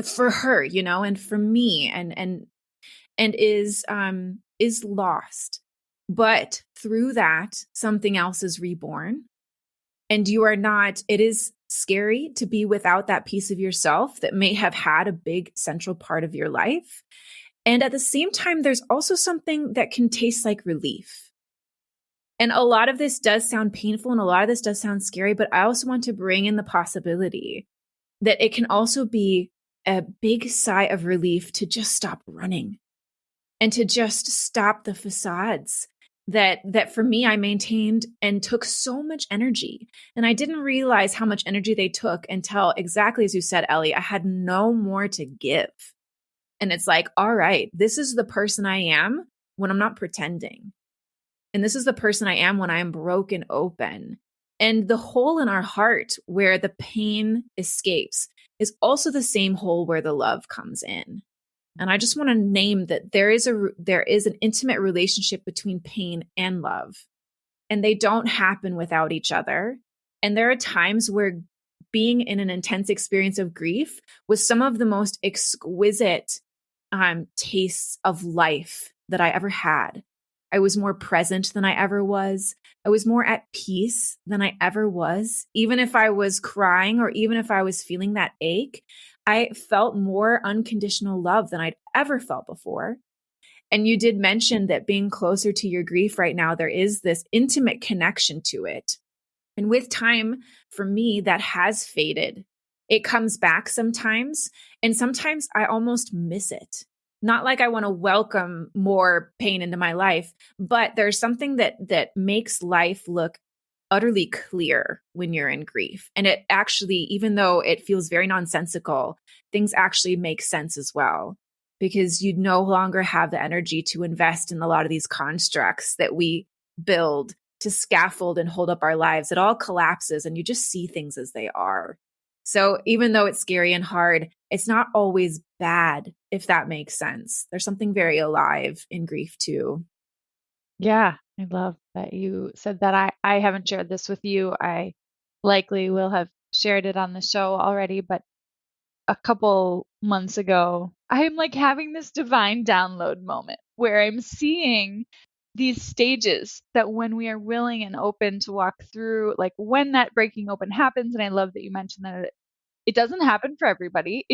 for her, and for me, and is lost. But through that, something else is reborn. And you are not, it is scary to be without that piece of yourself that may have had a big central part of your life. And at the same time, there's also something that can taste like relief. And a lot of this does sound painful and a lot of this does sound scary, but I also want to bring in the possibility that it can also be a big sigh of relief to just stop running and to just stop the facades that for me, I maintained and took so much energy. And I didn't realize how much energy they took until, exactly as you said, Ellie, I had no more to give. And it's like, all right, this is the person I am when I'm not pretending. And this is the person I am when I am broken open. And the hole in our heart where the pain escapes is also the same hole where the love comes in. And I just want to name that there is an intimate relationship between pain and love, and they don't happen without each other. And there are times where being in an intense experience of grief was some of the most exquisite tastes of life that I ever had. I was more present than I ever was. I was more at peace than I ever was. Even if I was crying or even if I was feeling that ache, I felt more unconditional love than I'd ever felt before. And you did mention that being closer to your grief right now, there is this intimate connection to it. And with time, for me, that has faded. It comes back sometimes, and sometimes I almost miss it. Not like I want to welcome more pain into my life, but there's something that makes life look utterly clear when you're in grief. And it actually, even though it feels very nonsensical, things actually make sense as well, because you no longer have the energy to invest in a lot of these constructs that we build to scaffold and hold up our lives. It all collapses and you just see things as they are. So even though it's scary and hard, it's not always bad, if that makes sense. There's something very alive in grief too. Yeah, I love that you said that. I haven't shared this with you. I likely will have shared it on the show already, but a couple months ago, I'm like having this divine download moment where I'm seeing these stages that when we are willing and open to walk through, like when that breaking open happens. And I love that you mentioned that it doesn't happen for everybody.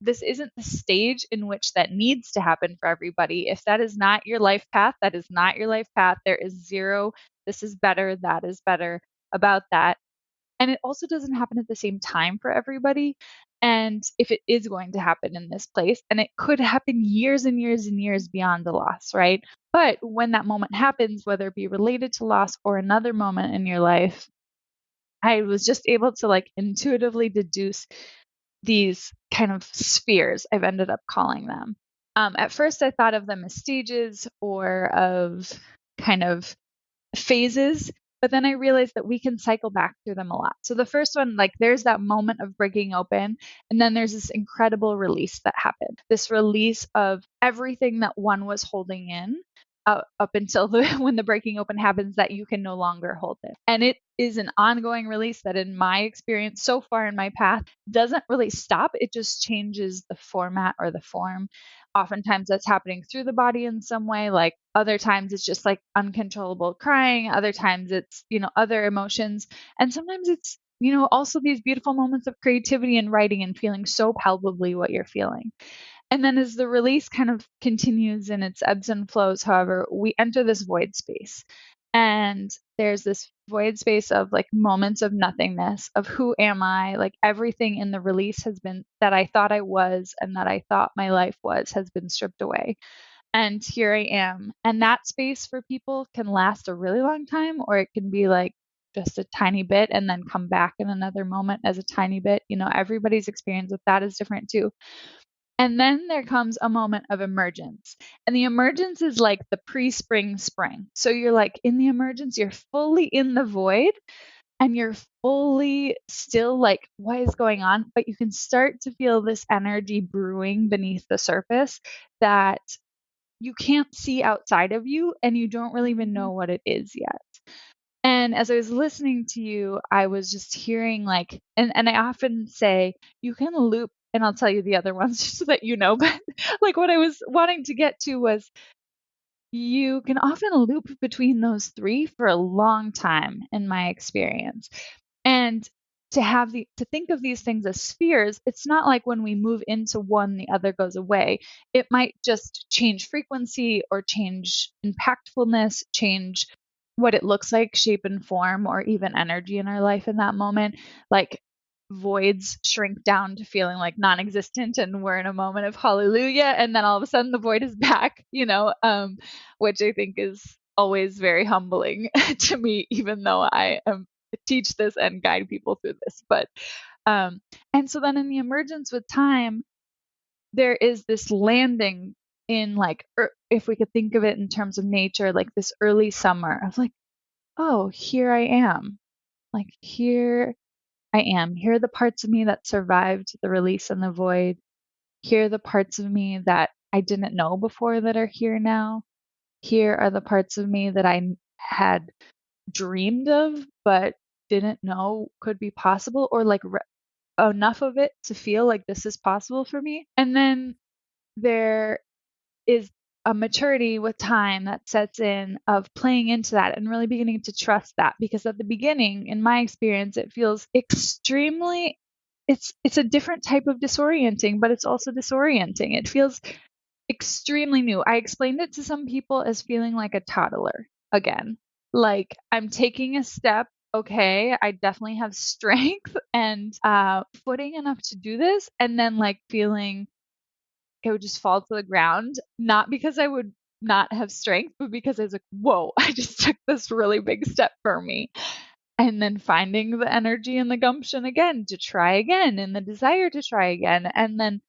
This isn't the stage in which that needs to happen for everybody. If that is not your life path, that is not your life path. There is zero, this is better, that is better about that. And it also doesn't happen at the same time for everybody. And if it is going to happen in this place, and it could happen years and years and years beyond the loss, right? But when that moment happens, whether it be related to loss or another moment in your life, I was just able to like intuitively deduce these kind of spheres, I've ended up calling them. At first, I thought of them as stages or of kind of phases, but then I realized that we can cycle back through them a lot. So the first one, like there's that moment of breaking open, and then there's this incredible release that happened. This release of everything that one was holding in up until when the breaking open happens, that you can no longer hold it. And it is an ongoing release that, in my experience so far in my path, doesn't really stop. It just changes the format or the form. Oftentimes that's happening through the body in some way. Like other times it's just like uncontrollable crying. Other times it's, other emotions. And sometimes it's, also these beautiful moments of creativity and writing and feeling so palpably what you're feeling. And then as the release kind of continues in its ebbs and flows, however, we enter this void space. And there's this void space of like moments of nothingness, of who am I? Like everything in the release has been that I thought I was and that I thought my life was has been stripped away. And here I am. And that space for people can last a really long time, or it can be like just a tiny bit and then come back in another moment as a tiny bit. Everybody's experience with that is different too. And then there comes a moment of emergence. And the emergence is like the pre-spring spring. So you're like in the emergence, you're fully in the void and you're fully still like, what is going on? But you can start to feel this energy brewing beneath the surface that you can't see outside of you and you don't really even know what it is yet. And as I was listening to you, I was just hearing like, and I often say, you can loop, and I'll tell you the other ones just so that you know, but like what I was wanting to get to was you can often loop between those three for a long time in my experience. And to think of these things as spheres, it's not like when we move into one, the other goes away. It might just change frequency or change impactfulness, change what it looks like, shape and form, or even energy in our life in that moment. Like voids shrink down to feeling like non-existent and we're in a moment of hallelujah, and then all of a sudden the void is back, which I think is always very humbling to me, even though I teach this and guide people through this. But and so then in the emergence with time, there is this landing in like, if we could think of it in terms of nature, like this early summer of like, oh, here I am. Like here I am. Here are the parts of me that survived the release and the void. Here are the parts of me that I didn't know before that are here now. Here are the parts of me that I had dreamed of but didn't know could be possible, or like enough of it to feel like this is possible for me. And then there is a maturity with time that sets in of playing into that and really beginning to trust that, because at the beginning, in my experience, it feels extremely, it's a different type of disorienting, but it's also disorienting. It feels extremely new. I explained it to some people as feeling like a toddler again. Like I'm taking a step. Okay, I definitely have strength and footing enough to do this, and then like feeling it would just fall to the ground, not because I would not have strength, but because I was like, whoa, I just took this really big step for me. And then finding the energy and the gumption again to try again and the desire to try again. And then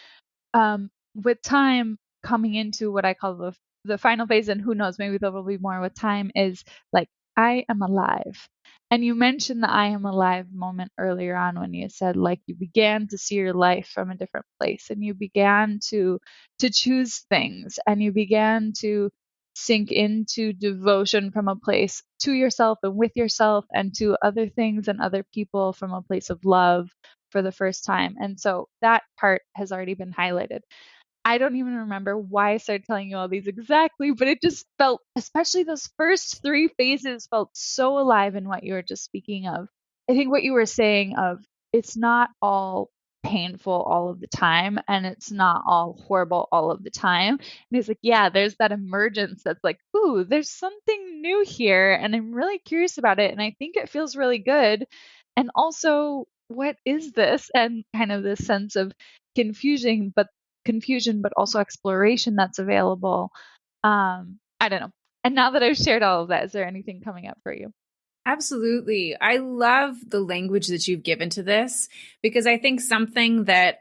with time coming into what I call the final phase, and who knows, maybe there will be more with time, is like, I am alive. And you mentioned the I am alive moment earlier on when you said like you began to see your life from a different place and you began to choose things and you began to sink into devotion from a place to yourself and with yourself and to other things and other people from a place of love for the first time. And so that part has already been highlighted. I don't even remember why I started telling you all these exactly, but it just felt, especially those first three phases, felt so alive in what you were just speaking of. I think what you were saying of it's not all painful all of the time and it's not all horrible all of the time. And it's like, yeah, there's that emergence that's like, ooh, there's something new here and I'm really curious about it and I think it feels really good. And also, what is this? And kind of this sense of confusion, but also exploration that's available. I don't know. And now that I've shared all of that, is there anything coming up for you? Absolutely. I love the language that you've given to this, because I think something that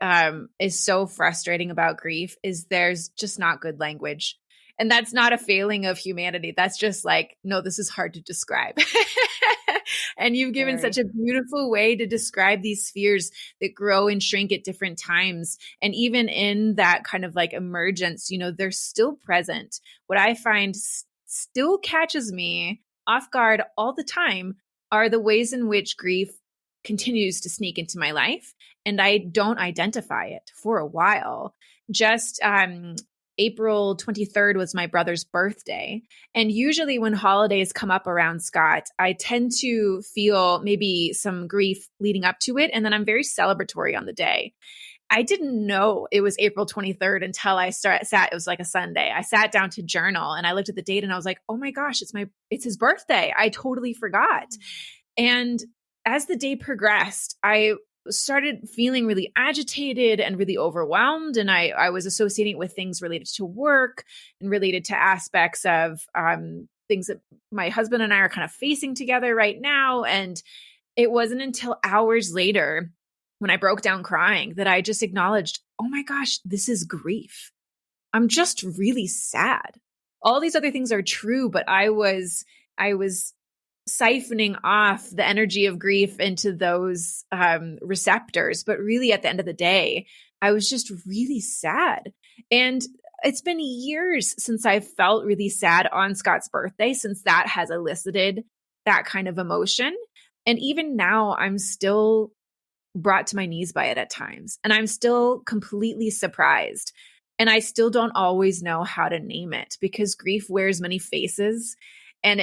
is so frustrating about grief is there's just not good language. And that's not a failing of humanity. That's just like, no, this is hard to describe. And you've given such a beautiful way to describe these spheres that grow and shrink at different times. And even in that kind of like emergence, they're still present. What I find still catches me off guard all the time are the ways in which grief continues to sneak into my life, and I don't identify it for a while. Just April 23rd was my brother's birthday. And usually when holidays come up around Scott, I tend to feel maybe some grief leading up to it. And then I'm very celebratory on the day. I didn't know it was April 23rd until I sat, it was like a Sunday. I sat down to journal and I looked at the date and I was like, oh my gosh, it's his birthday. I totally forgot. And as the day progressed, I started feeling really agitated and really overwhelmed. And I was associating it with things related to work and related to aspects of things that my husband and I are kind of facing together right now. And it wasn't until hours later when I broke down crying that I just acknowledged, oh my gosh, this is grief. I'm just really sad. All these other things are true, but I was siphoning off the energy of grief into those receptors. But really at the end of the day, I was just really sad. And it's been years since I felt really sad on Scott's birthday, since that has elicited that kind of emotion. And even now, I'm still brought to my knees by it at times. And I'm still completely surprised. And I still don't always know how to name it, because grief wears many faces. And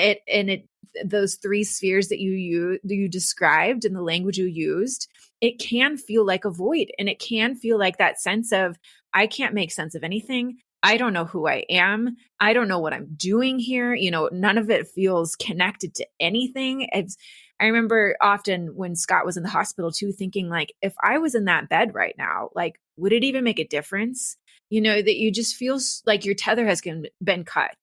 those three spheres that you described in the language you used, it can feel like a void. And it can feel like that sense of, I can't make sense of anything. I don't know who I am. I don't know what I'm doing here. None of it feels connected to anything. I remember often when Scott was in the hospital too, thinking like, if I was in that bed right now, like, would it even make a difference? That you just feel like your tether has been cut.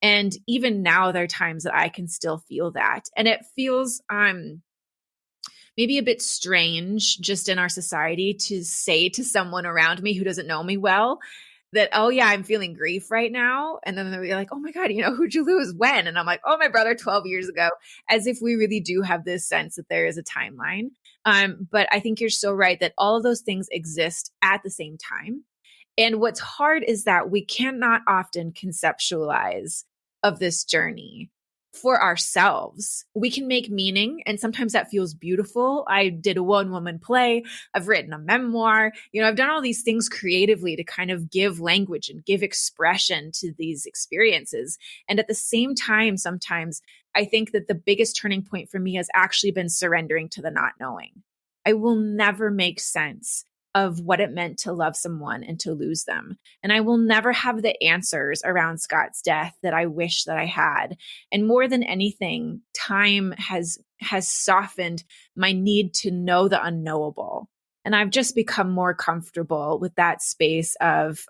And even now, there are times that I can still feel that. And it feels maybe a bit strange just in our society to say to someone around me who doesn't know me well that, oh yeah, I'm feeling grief right now. And then they'll be like, oh my God, who'd you lose when? And I'm like, oh, my brother 12 years ago, as if we really do have this sense that there is a timeline. But I think you're so right that all of those things exist at the same time. And what's hard is that we cannot often conceptualize of this journey for ourselves. We can make meaning, and sometimes that feels beautiful. I did a one-woman play. I've written a memoir. I've done all these things creatively to kind of give language and give expression to these experiences. And at the same time, sometimes I think that the biggest turning point for me has actually been surrendering to the not knowing. I will never make sense of what it meant to love someone and to lose them. And I will never have the answers around Scott's death that I wish that I had. And more than anything, time has softened my need to know the unknowable. And I've just become more comfortable with that space of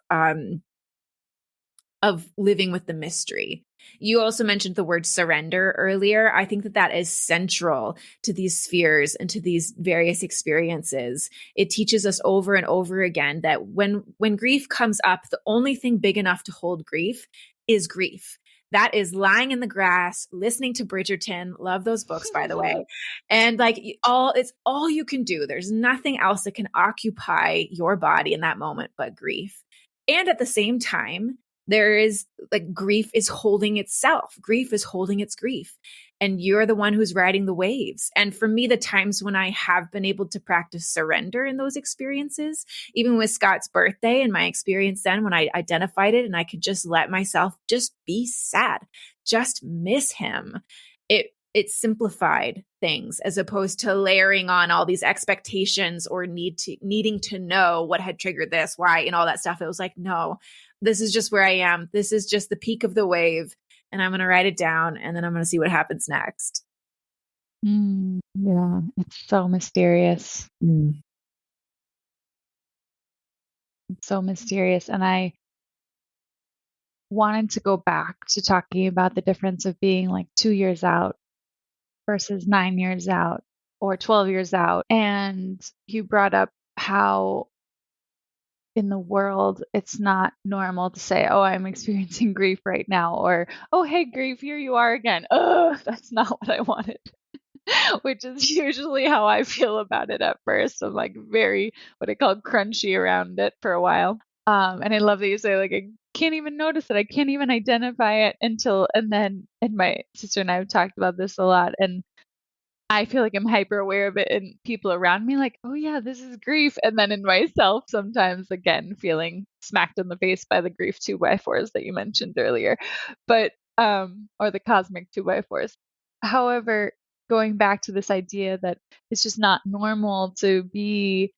living with the mystery. You also mentioned the word surrender earlier. I think that is central to these spheres and to these various experiences. It teaches us over and over again that when grief comes up, the only thing big enough to hold grief is grief. That is lying in the grass, listening to Bridgerton. Love those books, by the way. And it's all you can do. There's nothing else that can occupy your body in that moment but grief. And at the same time, there is grief is holding itself. Grief is holding its grief. And you're the one who's riding the waves. And for me, the times when I have been able to practice surrender in those experiences, even with Scott's birthday and my experience then when I identified it and I could just let myself just be sad, just miss him. It simplified things as opposed to layering on all these expectations or needing to know what had triggered this, why, and all that stuff. It was like, no, this is just where I am. This is just the peak of the wave. And I'm going to write it down and then I'm going to see what happens next. Yeah, it's so mysterious. It's so mysterious. And I wanted to go back to talking about the difference of being 2 years out versus 9 years out or 12 years out. And you brought up how in the world, it's not normal to say, oh, I'm experiencing grief right now, or, oh, hey, grief, here you are again. Oh, that's not what I wanted, which is usually how I feel about it at first. I'm very, what I call crunchy around it for a while. And I love that you say can't even notice it. I can't even identify it and my sister and I have talked about this a lot. And I feel like I'm hyper aware of it and people around me like, oh yeah, this is grief. And then in myself, sometimes again, feeling smacked in the face by the grief 2x4s that you mentioned earlier, but, or the cosmic 2x4s. However, going back to this idea that it's just not normal to be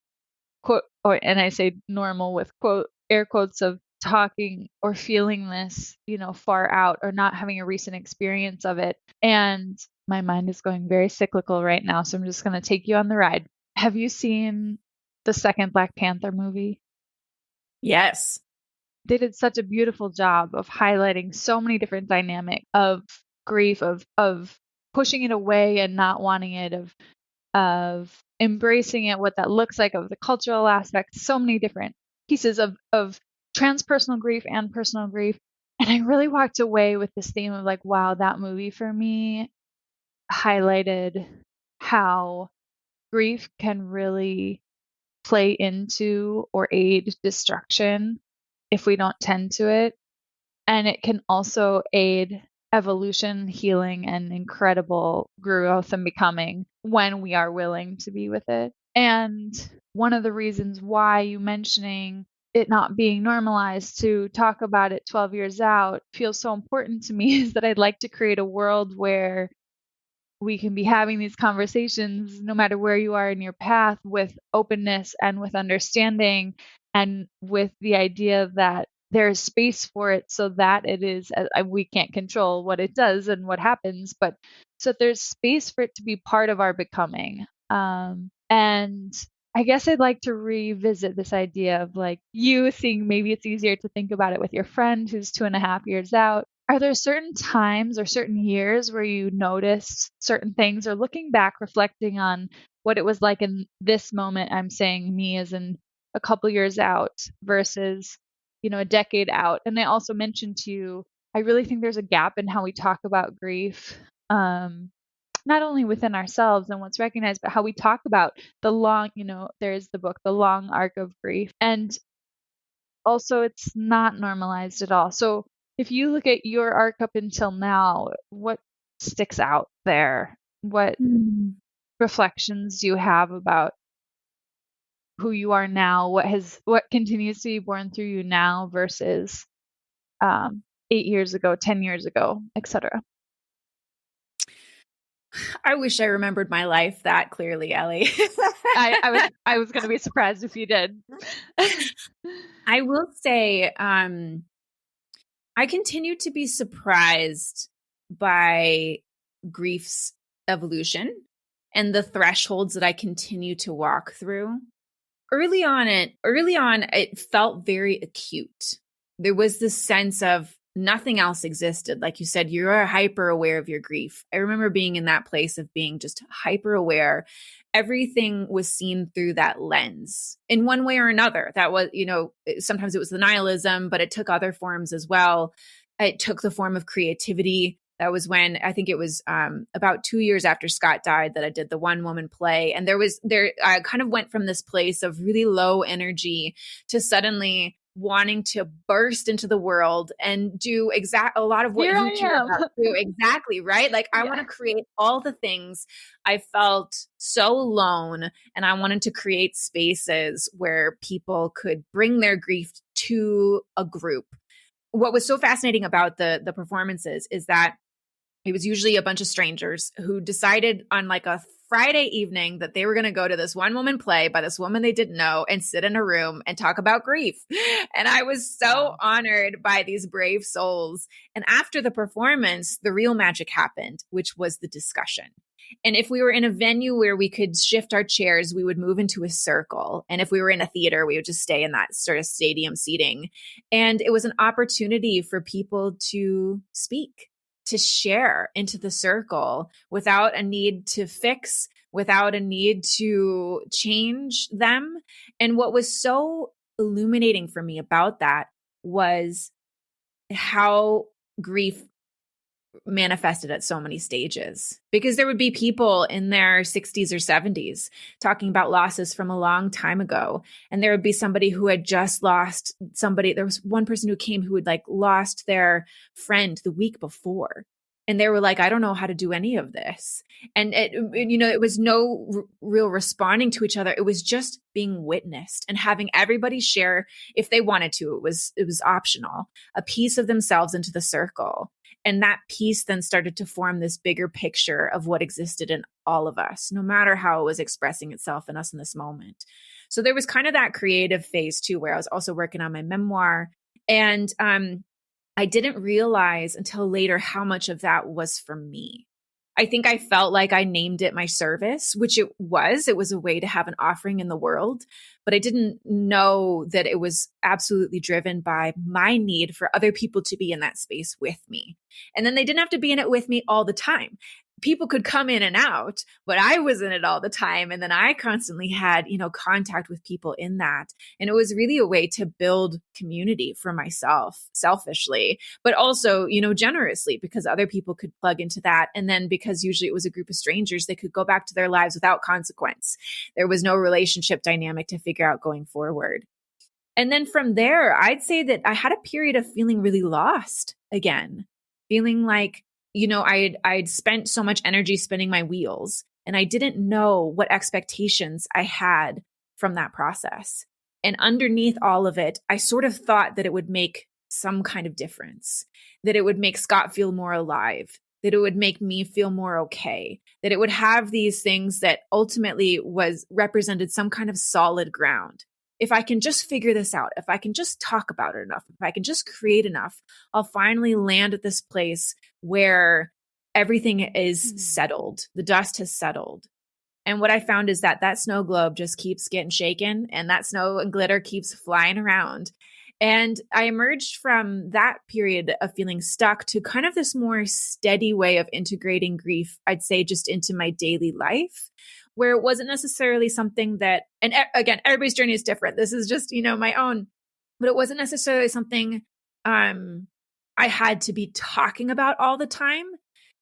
quote, or, and I say normal with quote, air quotes of talking or feeling this, far out or not having a recent experience of it. And my mind is going very cyclical right now. So I'm just going to take you on the ride. Have you seen the second Black Panther movie? Yes. They did such a beautiful job of highlighting so many different dynamics of grief, of pushing it away and not wanting it, of embracing it, what that looks like, of the cultural aspects, so many different pieces of transpersonal grief and personal grief. And I really walked away with this theme of like, wow, that movie for me highlighted how grief can really play into or aid destruction if we don't tend to it. And it can also aid evolution, healing, and incredible growth and becoming when we are willing to be with it. And one of the reasons why you mentioning it not being normalized to talk about it 12 years out feels so important to me is that I'd like to create a world where we can be having these conversations no matter where you are in your path with openness and with understanding and with the idea that there's space for it so that it is we can't control what it does and what happens, but so that there's space for it to be part of our becoming. And I guess I'd like to revisit this idea of like you seeing maybe it's easier to think about it with your friend who's 2.5 years out. Are there certain times or certain years where you noticed certain things or looking back, reflecting on what it was like in this moment? I'm saying me as in a couple years out versus, a decade out. And I also mentioned to you, I really think there's a gap in how we talk about grief. Not only within ourselves and what's recognized, but how we talk about the long, there's the book, The Long Arc of Grief. And also it's not normalized at all. So if you look at your arc up until now, what sticks out there? What reflections do you have about who you are now? What continues to be born through you now versus 8 years ago, 10 years ago, etc.? I wish I remembered my life that clearly, Ellie. I was going to be surprised if you did. I will say, I continue to be surprised by grief's evolution and the thresholds that I continue to walk through. Early on, it felt very acute. There was this sense of nothing else existed. Like you said, you are hyper aware of your grief. I remember being in that place of being just hyper aware. Everything was seen through that lens in one way or another. That was, sometimes it was the nihilism, but it took other forms as well. It took the form of creativity. That was when I think it was about 2 years after Scott died that I did the one woman play. And I kind of went from this place of really low energy to suddenly wanting to burst into the world and do a lot of what you care about too. Exactly. Right. Like I want to create all the things. I felt so alone and I wanted to create spaces where people could bring their grief to a group. What was so fascinating about the performances is that it was usually a bunch of strangers who decided on like a Friday evening that they were going to go to this one woman play by this woman they didn't know and sit in a room and talk about grief. And I was so honored by these brave souls. And after the performance, the real magic happened, which was the discussion. And if we were in a venue where we could shift our chairs, we would move into a circle. And if we were in a theater, we would just stay in that sort of stadium seating. And it was an opportunity for people to speak, to share into the circle without a need to fix, without a need to change them. And what was so illuminating for me about that was how grief manifested at so many stages, because there would be people in their 60s or 70s talking about losses from a long time ago. And there would be somebody who had just lost somebody. There was one person who came who had like lost their friend the week before. And they were like, I don't know how to do any of this. And it was no real responding to each other. It was just being witnessed and having everybody share, if they wanted to, it was optional, a piece of themselves into the circle. And that piece then started to form this bigger picture of what existed in all of us, no matter how it was expressing itself in us in this moment. So there was kind of that creative phase too, where I was also working on my memoir. And I didn't realize until later how much of that was for me. I think I felt like I named it my service, which it was. It was a way to have an offering in the world, but I didn't know that it was absolutely driven by my need for other people to be in that space with me. And then they didn't have to be in it with me all the time. People could come in and out, but I was in it all the time. And then I constantly had, contact with people in that. And it was really a way to build community for myself, selfishly, but also, generously, because other people could plug into that. And then because usually it was a group of strangers, they could go back to their lives without consequence. There was no relationship dynamic to figure out going forward. And then from there, I'd say that I had a period of feeling really lost again, feeling like, I'd spent so much energy spinning my wheels, and I didn't know what expectations I had from that process. And underneath all of it, I sort of thought that it would make some kind of difference, that it would make Scott feel more alive, that it would make me feel more okay, that it would have these things that ultimately represented some kind of solid ground. If I can just figure this out, if I can just talk about it enough, if I can just create enough, I'll finally land at this place where everything is settled. The dust has settled. And what I found is that snow globe just keeps getting shaken, and that snow and glitter keeps flying around. And I emerged from that period of feeling stuck to kind of this more steady way of integrating grief, I'd say, just into my daily life, where it wasn't necessarily something that, and again, everybody's journey is different. This is just, my own, but it wasn't necessarily something I had to be talking about all the time.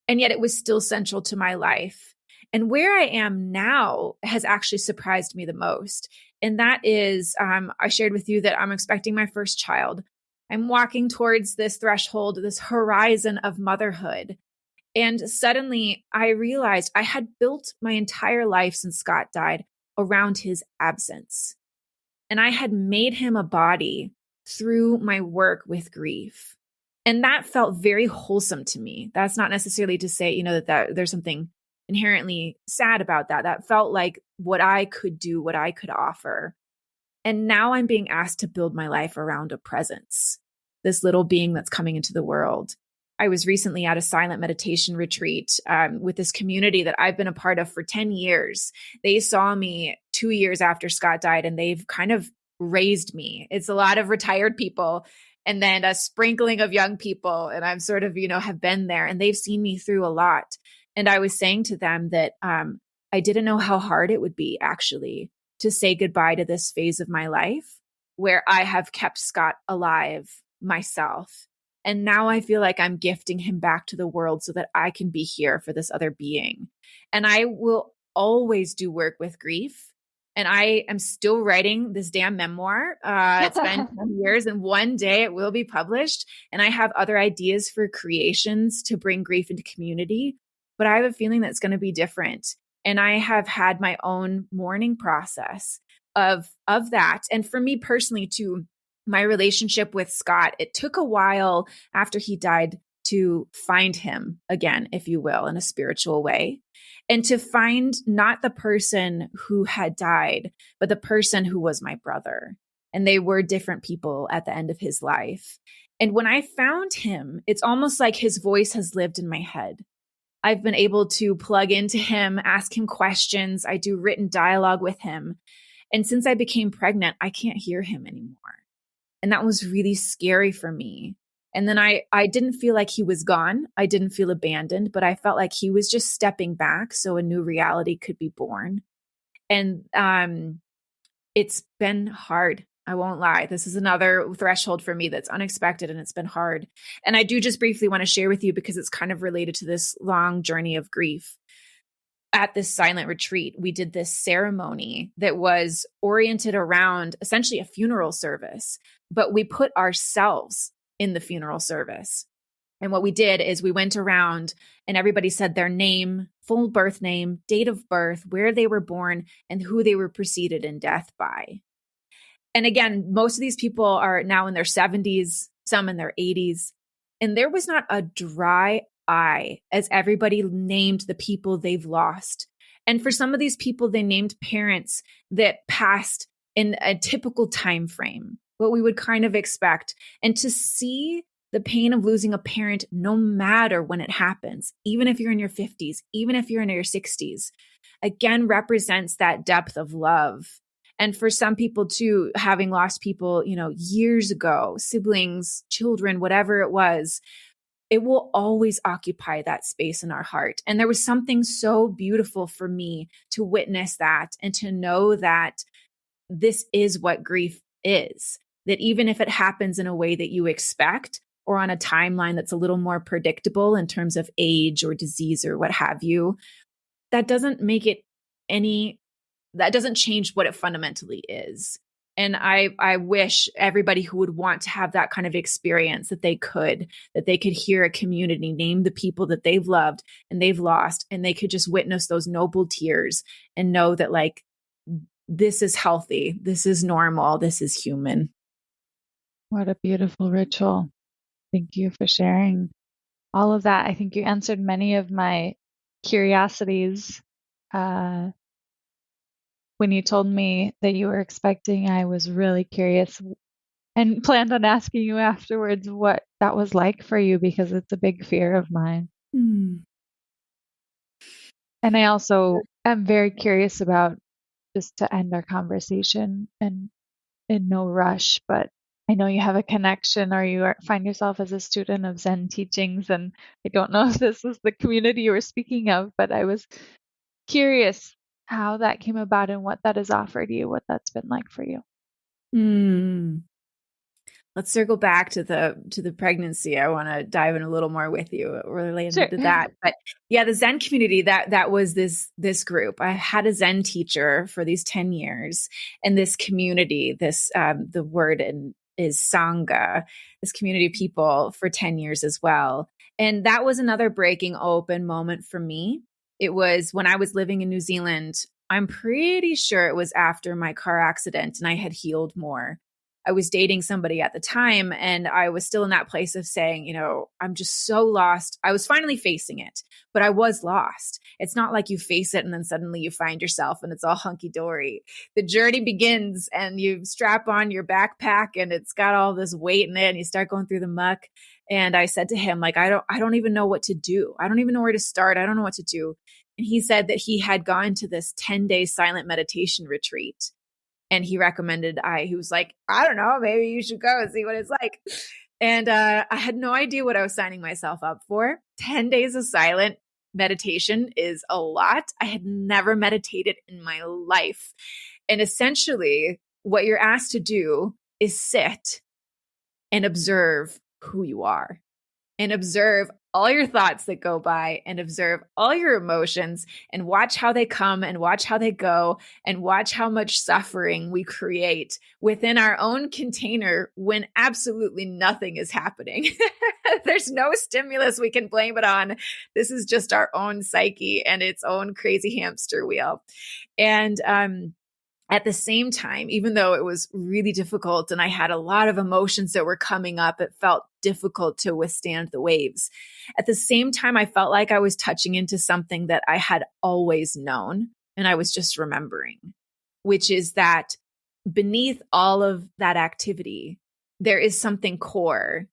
And yet it was still central to my life. And where I am now has actually surprised me the most. And that is, I shared with you that I'm expecting my first child. I'm walking towards this threshold, this horizon of motherhood. And suddenly I realized I had built my entire life since Scott died around his absence. And I had made him a body through my work with grief. And that felt very wholesome to me. That's not necessarily to say, that there's something inherently sad about that. That felt like what I could do, what I could offer. And now I'm being asked to build my life around a presence, this little being that's coming into the world. I was recently at a silent meditation retreat with this community that I've been a part of for 10 years. They saw me 2 years after Scott died, and they've kind of raised me. It's a lot of retired people and then a sprinkling of young people. And I'm sort of, have been there, and they've seen me through a lot. And I was saying to them that I didn't know how hard it would be actually to say goodbye to this phase of my life where I have kept Scott alive myself. And now I feel like I'm gifting him back to the world so that I can be here for this other being. And I will always do work with grief. And I am still writing this damn memoir. It's been 10 years, and one day it will be published. And I have other ideas for creations to bring grief into community. But I have a feeling that's going to be different. And I have had my own mourning process of that. And for me personally, too, my relationship with Scott, it took a while after he died to find him again, if you will, in a spiritual way. And to find not the person who had died, but the person who was my brother. And they were different people at the end of his life. And when I found him, it's almost like his voice has lived in my head. I've been able to plug into him, ask him questions. I do written dialogue with him. And since I became pregnant, I can't hear him anymore. And that was really scary for me. And then I didn't feel like he was gone. I didn't feel abandoned, but I felt like he was just stepping back so a new reality could be born. And it's been hard. I won't lie. This is another threshold for me that's unexpected, and it's been hard. And I do just briefly want to share with you, because it's kind of related to this long journey of grief. At this silent retreat, we did this ceremony that was oriented around essentially a funeral service, but we put ourselves in the funeral service. And what we did is we went around and everybody said their name, full birth name, date of birth, where they were born, and who they were preceded in death by. And again, most of these people are now in their 70s, some in their 80s. And there was not a dry eye as everybody named the people they've lost. And for some of these people, they named parents that passed in a typical time frame, what we would kind of expect. And to see the pain of losing a parent, no matter when it happens, even if you're in your 50s, even if you're in your 60s, again, represents that depth of love. And for some people too, having lost people, years ago, siblings, children, whatever it was, it will always occupy that space in our heart. And there was something so beautiful for me to witness that and to know that this is what grief is, that even if it happens in a way that you expect or on a timeline that's a little more predictable in terms of age or disease or what have you, that doesn't change what it fundamentally is. And I wish everybody who would want to have that kind of experience that they could hear a community name the people that they've loved and they've lost, and they could just witness those noble tears and know that this is healthy, this is normal, this is human. What a beautiful ritual. Thank you for sharing all of that. I think you answered many of my curiosities. When you told me that you were expecting, I was really curious and planned on asking you afterwards what that was like for you, because it's a big fear of mine. And I also am very curious about, just to end our conversation and in no rush, but I know you have a connection, or you find yourself as a student of Zen teachings, and I don't know if this was the community you were speaking of, but I was curious how that came about and what that has offered you, what that's been like for you. Let's circle back to the pregnancy. I want to dive in a little more with you related to that. But yeah, the Zen community, that was this group. I had a Zen teacher for these 10 years, and this community, the word is Sangha, this community of people for 10 years as well. And that was another breaking open moment for me. It was when I was living in New Zealand. I'm pretty sure it was after my car accident and I had healed more. I was dating somebody at the time, and I was still in that place of saying, I'm just so lost. I was finally facing it, but I was lost. It's not like you face it and then suddenly you find yourself and it's all hunky dory. The journey begins and you strap on your backpack and it's got all this weight in it and you start going through the muck. And I said to him, I don't even know what to do. I don't even know where to start. I don't know what to do. And he said that he had gone to this 10-day silent meditation retreat. And he recommended he was like, I don't know, maybe you should go and see what it's like. And I had no idea what I was signing myself up for. 10 days of silent meditation is a lot. I had never meditated in my life. And essentially, what you're asked to do is sit and observe who you are, and observe all your thoughts that go by, and observe all your emotions, and watch how they come and watch how they go, and watch how much suffering we create within our own container when absolutely nothing is happening. There's no stimulus we can blame it on. This is just our own psyche and its own crazy hamster wheel. And at the same time, even though it was really difficult and I had a lot of emotions that were coming up, it felt difficult to withstand the waves. At the same time, I felt like I was touching into something that I had always known and I was just remembering, which is that beneath all of that activity, there is something core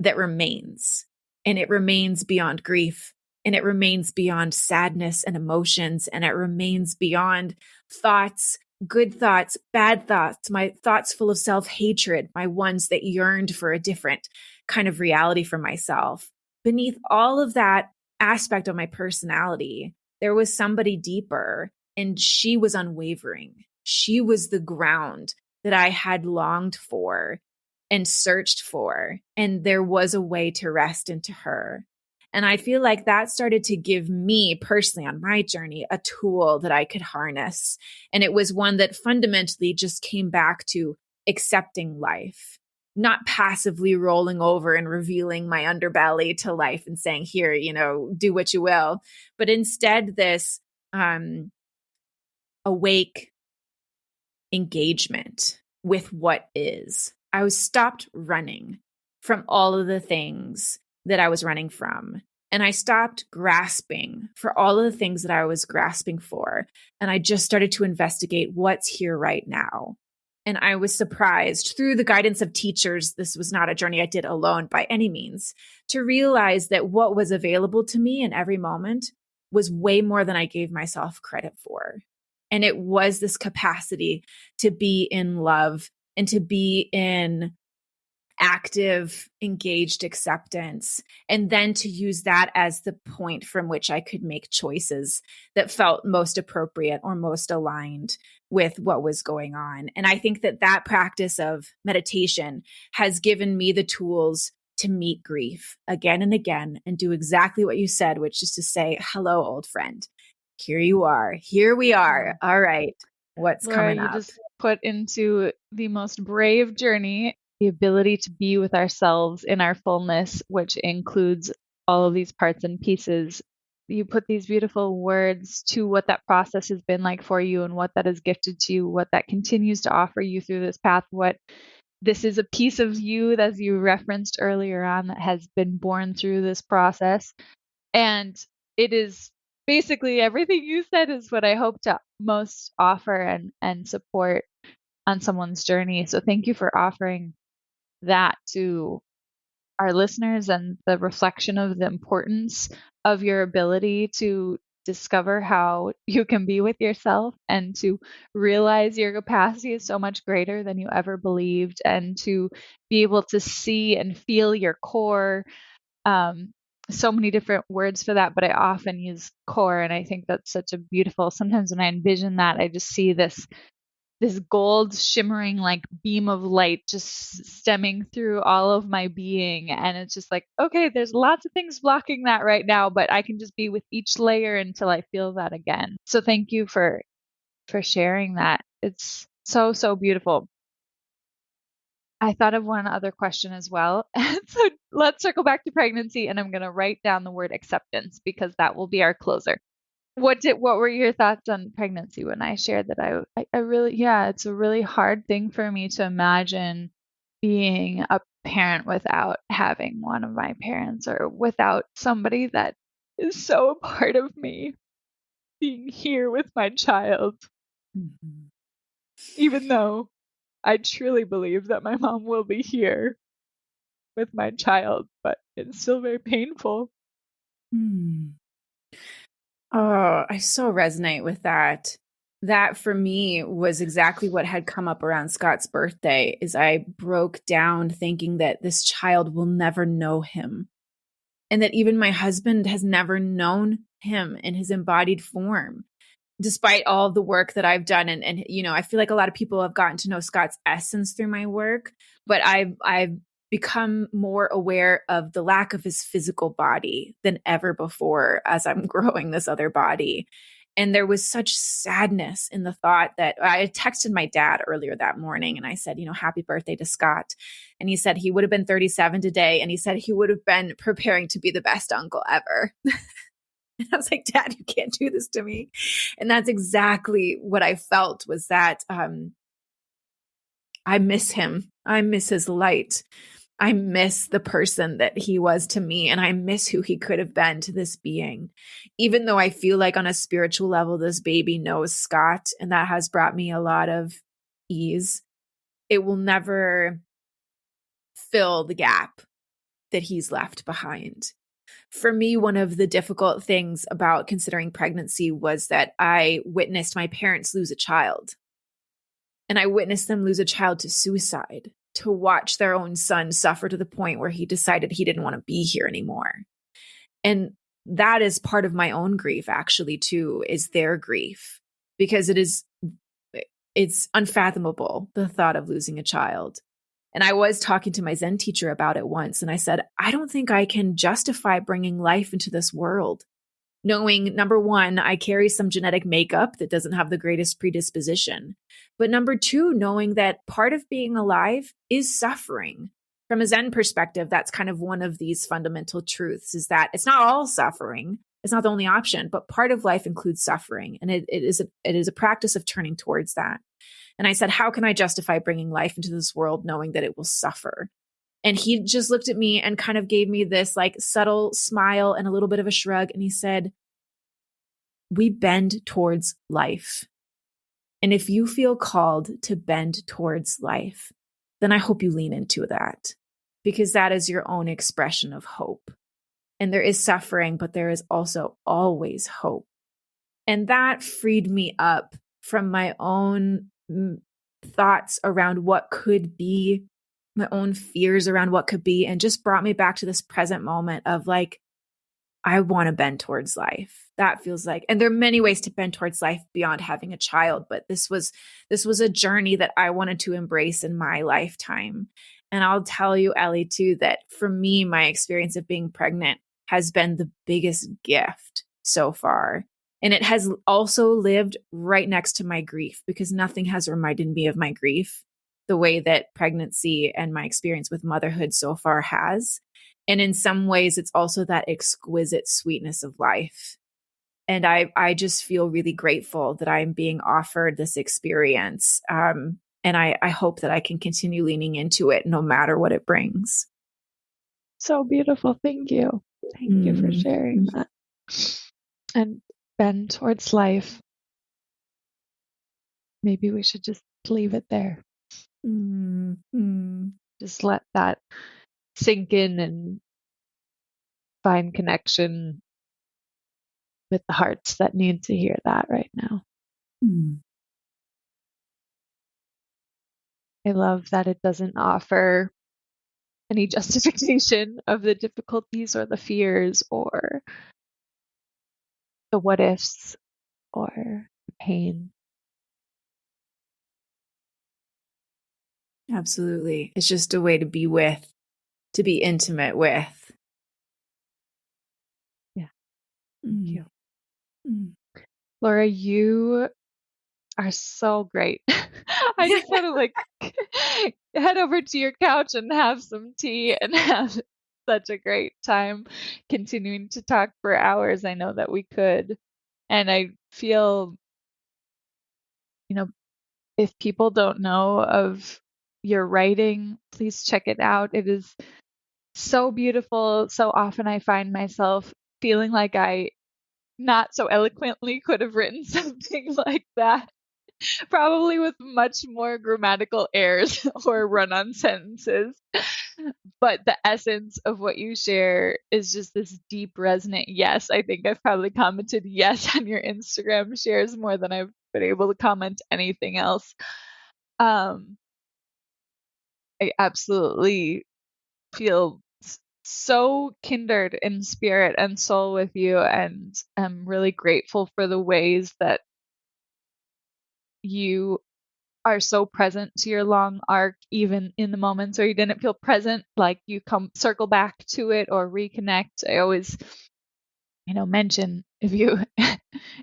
that remains, and it remains beyond grief, and it remains beyond sadness and emotions, and it remains beyond thoughts, good thoughts, bad thoughts, my thoughts full of self-hatred, my ones that yearned for a different kind of reality for myself. Beneath all of that aspect of my personality, there was somebody deeper, and she was unwavering. She was the ground that I had longed for and searched for. And there was a way to rest into her. And I feel like that started to give me personally on my journey a tool that I could harness. And it was one that fundamentally just came back to accepting life, not passively rolling over and revealing my underbelly to life and saying, here, do what you will, but instead this awake engagement with what is. I was stopped running from all of the things that I was running from. And I stopped grasping for all of the things that I was grasping for. And I just started to investigate what's here right now. And I was surprised through the guidance of teachers. This was not a journey I did alone by any means, to realize that what was available to me in every moment was way more than I gave myself credit for. And it was this capacity to be in love and to be in active, engaged acceptance, and then to use that as the point from which I could make choices that felt most appropriate or most aligned with what was going on. And I think that practice of meditation has given me the tools to meet grief again and again and do exactly what you said, which is to say, hello, old friend. Here you are. Here we are. All right. What's Laura, coming you up? just put into the most brave journey the ability to be with ourselves in our fullness, which includes all of these parts and pieces. You put these beautiful words to what that process has been like for you and what that has gifted to you, what that continues to offer you through this path, what this is a piece of you, as you referenced earlier on, that has been born through this process. And it is basically everything you said is what I hope to most offer and support on someone's journey. So thank you for offering that to our listeners and the reflection of the importance of your ability to discover how you can be with yourself and to realize your capacity is so much greater than you ever believed, and to be able to see and feel your core. So many different words for that, but I often use core, and I think that's such a beautiful, sometimes when I envision that, I just see this gold shimmering like beam of light just stemming through all of my being. And it's just like, okay, there's lots of things blocking that right now, but I can just be with each layer until I feel that again. So thank you for sharing that. It's so, so beautiful. I thought of one other question as well. So let's circle back to pregnancy, and I'm going to write down the word acceptance because that will be our closer. What were your thoughts on pregnancy when I shared that I really, it's a really hard thing for me to imagine being a parent without having one of my parents or without somebody that is so a part of me being here with my child. Mm-hmm. Even though I truly believe that my mom will be here with my child, but it's still very painful. Oh, I so resonate with that. That for me was exactly what had come up around Scott's birthday, is I broke down thinking that this child will never know him. And that even my husband has never known him in his embodied form, despite all the work that I've done. And I feel like a lot of people have gotten to know Scott's essence through my work, but I've become more aware of the lack of his physical body than ever before as I'm growing this other body. And there was such sadness in the thought that I texted my dad earlier that morning and I said, happy birthday to Scott. And he said he would have been 37 today. And he said he would have been preparing to be the best uncle ever. And I was like, Dad, you can't do this to me. And that's exactly what I felt, was that I miss him. I miss his light. I miss the person that he was to me, and I miss who he could have been to this being. Even though I feel like on a spiritual level, this baby knows Scott, and that has brought me a lot of ease, it will never fill the gap that he's left behind. For me, one of the difficult things about considering pregnancy was that I witnessed my parents lose a child. And I witnessed them lose a child to suicide, to watch their own son suffer to the point where he decided he didn't want to be here anymore. And that is part of my own grief, actually, too, is their grief, because it is it's unfathomable, the thought of losing a child. And I was talking to my Zen teacher about it once, and I said, I don't think I can justify bringing life into this world, knowing, number one, I carry some genetic makeup that doesn't have the greatest predisposition. But number two, knowing that part of being alive is suffering. From a Zen perspective, that's kind of one of these fundamental truths, is that it's not all suffering. It's not the only option, but part of life includes suffering. And it is a practice of turning towards that. And I said, how can I justify bringing life into this world knowing that it will suffer? And he just looked at me and kind of gave me this like subtle smile and a little bit of a shrug. And he said, we bend towards life. And if you feel called to bend towards life, then I hope you lean into that, because that is your own expression of hope. And there is suffering, but there is also always hope. And that freed me up from my own thoughts around what could be, my own fears around what could be, and just brought me back to this present moment of like, I want to bend towards life. That feels like, and there are many ways to bend towards life beyond having a child, but this was a journey that I wanted to embrace in my lifetime. And I'll tell you, Ellie, too, that for me, my experience of being pregnant has been the biggest gift so far. And it has also lived right next to my grief, because nothing has reminded me of my grief the way that pregnancy and my experience with motherhood so far has. And in some ways, it's also that exquisite sweetness of life. And I just feel really grateful that I'm being offered this experience. And I hope that I can continue leaning into it no matter what it brings. So beautiful. Thank you. Thank you for sharing that. And bend towards life. Maybe we should just leave it there. Just let that sink in and find connection with the hearts that need to hear that right now. I love that it doesn't offer any justification of the difficulties or the fears or the what ifs or the pain. Absolutely. It's just a way to be with, to be intimate with. Yeah. Thank you. Laura, you are so great. I just want to like head over to your couch and have some tea and have such a great time continuing to talk for hours. I know that we could. And I feel, if people don't know of your writing, please check it out. It is so beautiful. So often I find myself feeling like I not so eloquently could have written something like that, probably with much more grammatical errors or run-on sentences. But the essence of what you share is just this deep, resonant yes. I think I've probably commented yes on your Instagram shares more than I've been able to comment anything else. I absolutely feel so kindred in spirit and soul with you, and I'm really grateful for the ways that you are so present to your long arc, even in the moments where you didn't feel present, like you circle back to it or reconnect. I always, mention if you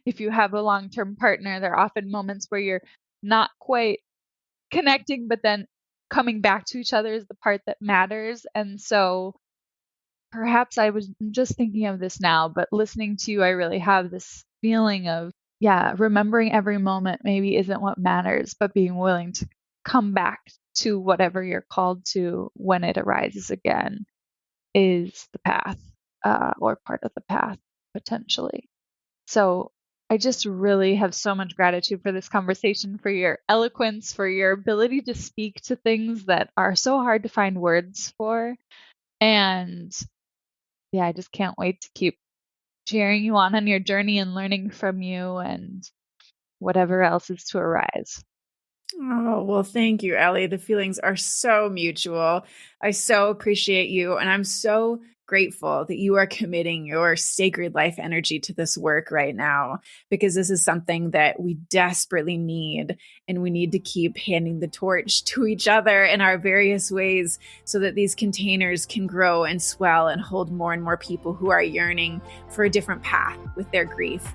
if you have a long-term partner, there are often moments where you're not quite connecting, but then coming back to each other is the part that matters. And so perhaps I was just thinking of this now, but listening to you, I really have this feeling of, remembering every moment maybe isn't what matters, but being willing to come back to whatever you're called to when it arises again is the path, or part of the path, potentially. So I just really have so much gratitude for this conversation, for your eloquence, for your ability to speak to things that are so hard to find words for. And yeah, I just can't wait to keep cheering you on your journey and learning from you and whatever else is to arise. Oh, well, thank you, Ellie. The feelings are so mutual. I so appreciate you. And I'm so grateful that you are committing your sacred life energy to this work right now, because this is something that we desperately need. And we need to keep handing the torch to each other in our various ways so that these containers can grow and swell and hold more and more people who are yearning for a different path with their grief.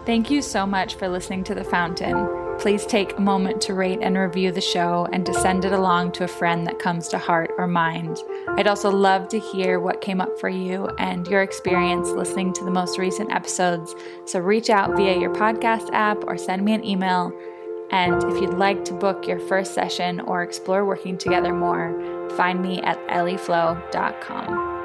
Thank you so much for listening to The Fountain. Please take a moment to rate and review the show and to send it along to a friend that comes to heart or mind. I'd also love to hear what came up for you and your experience listening to the most recent episodes. So reach out via your podcast app or send me an email. And if you'd like to book your first session or explore working together more, find me at ellieflow.com.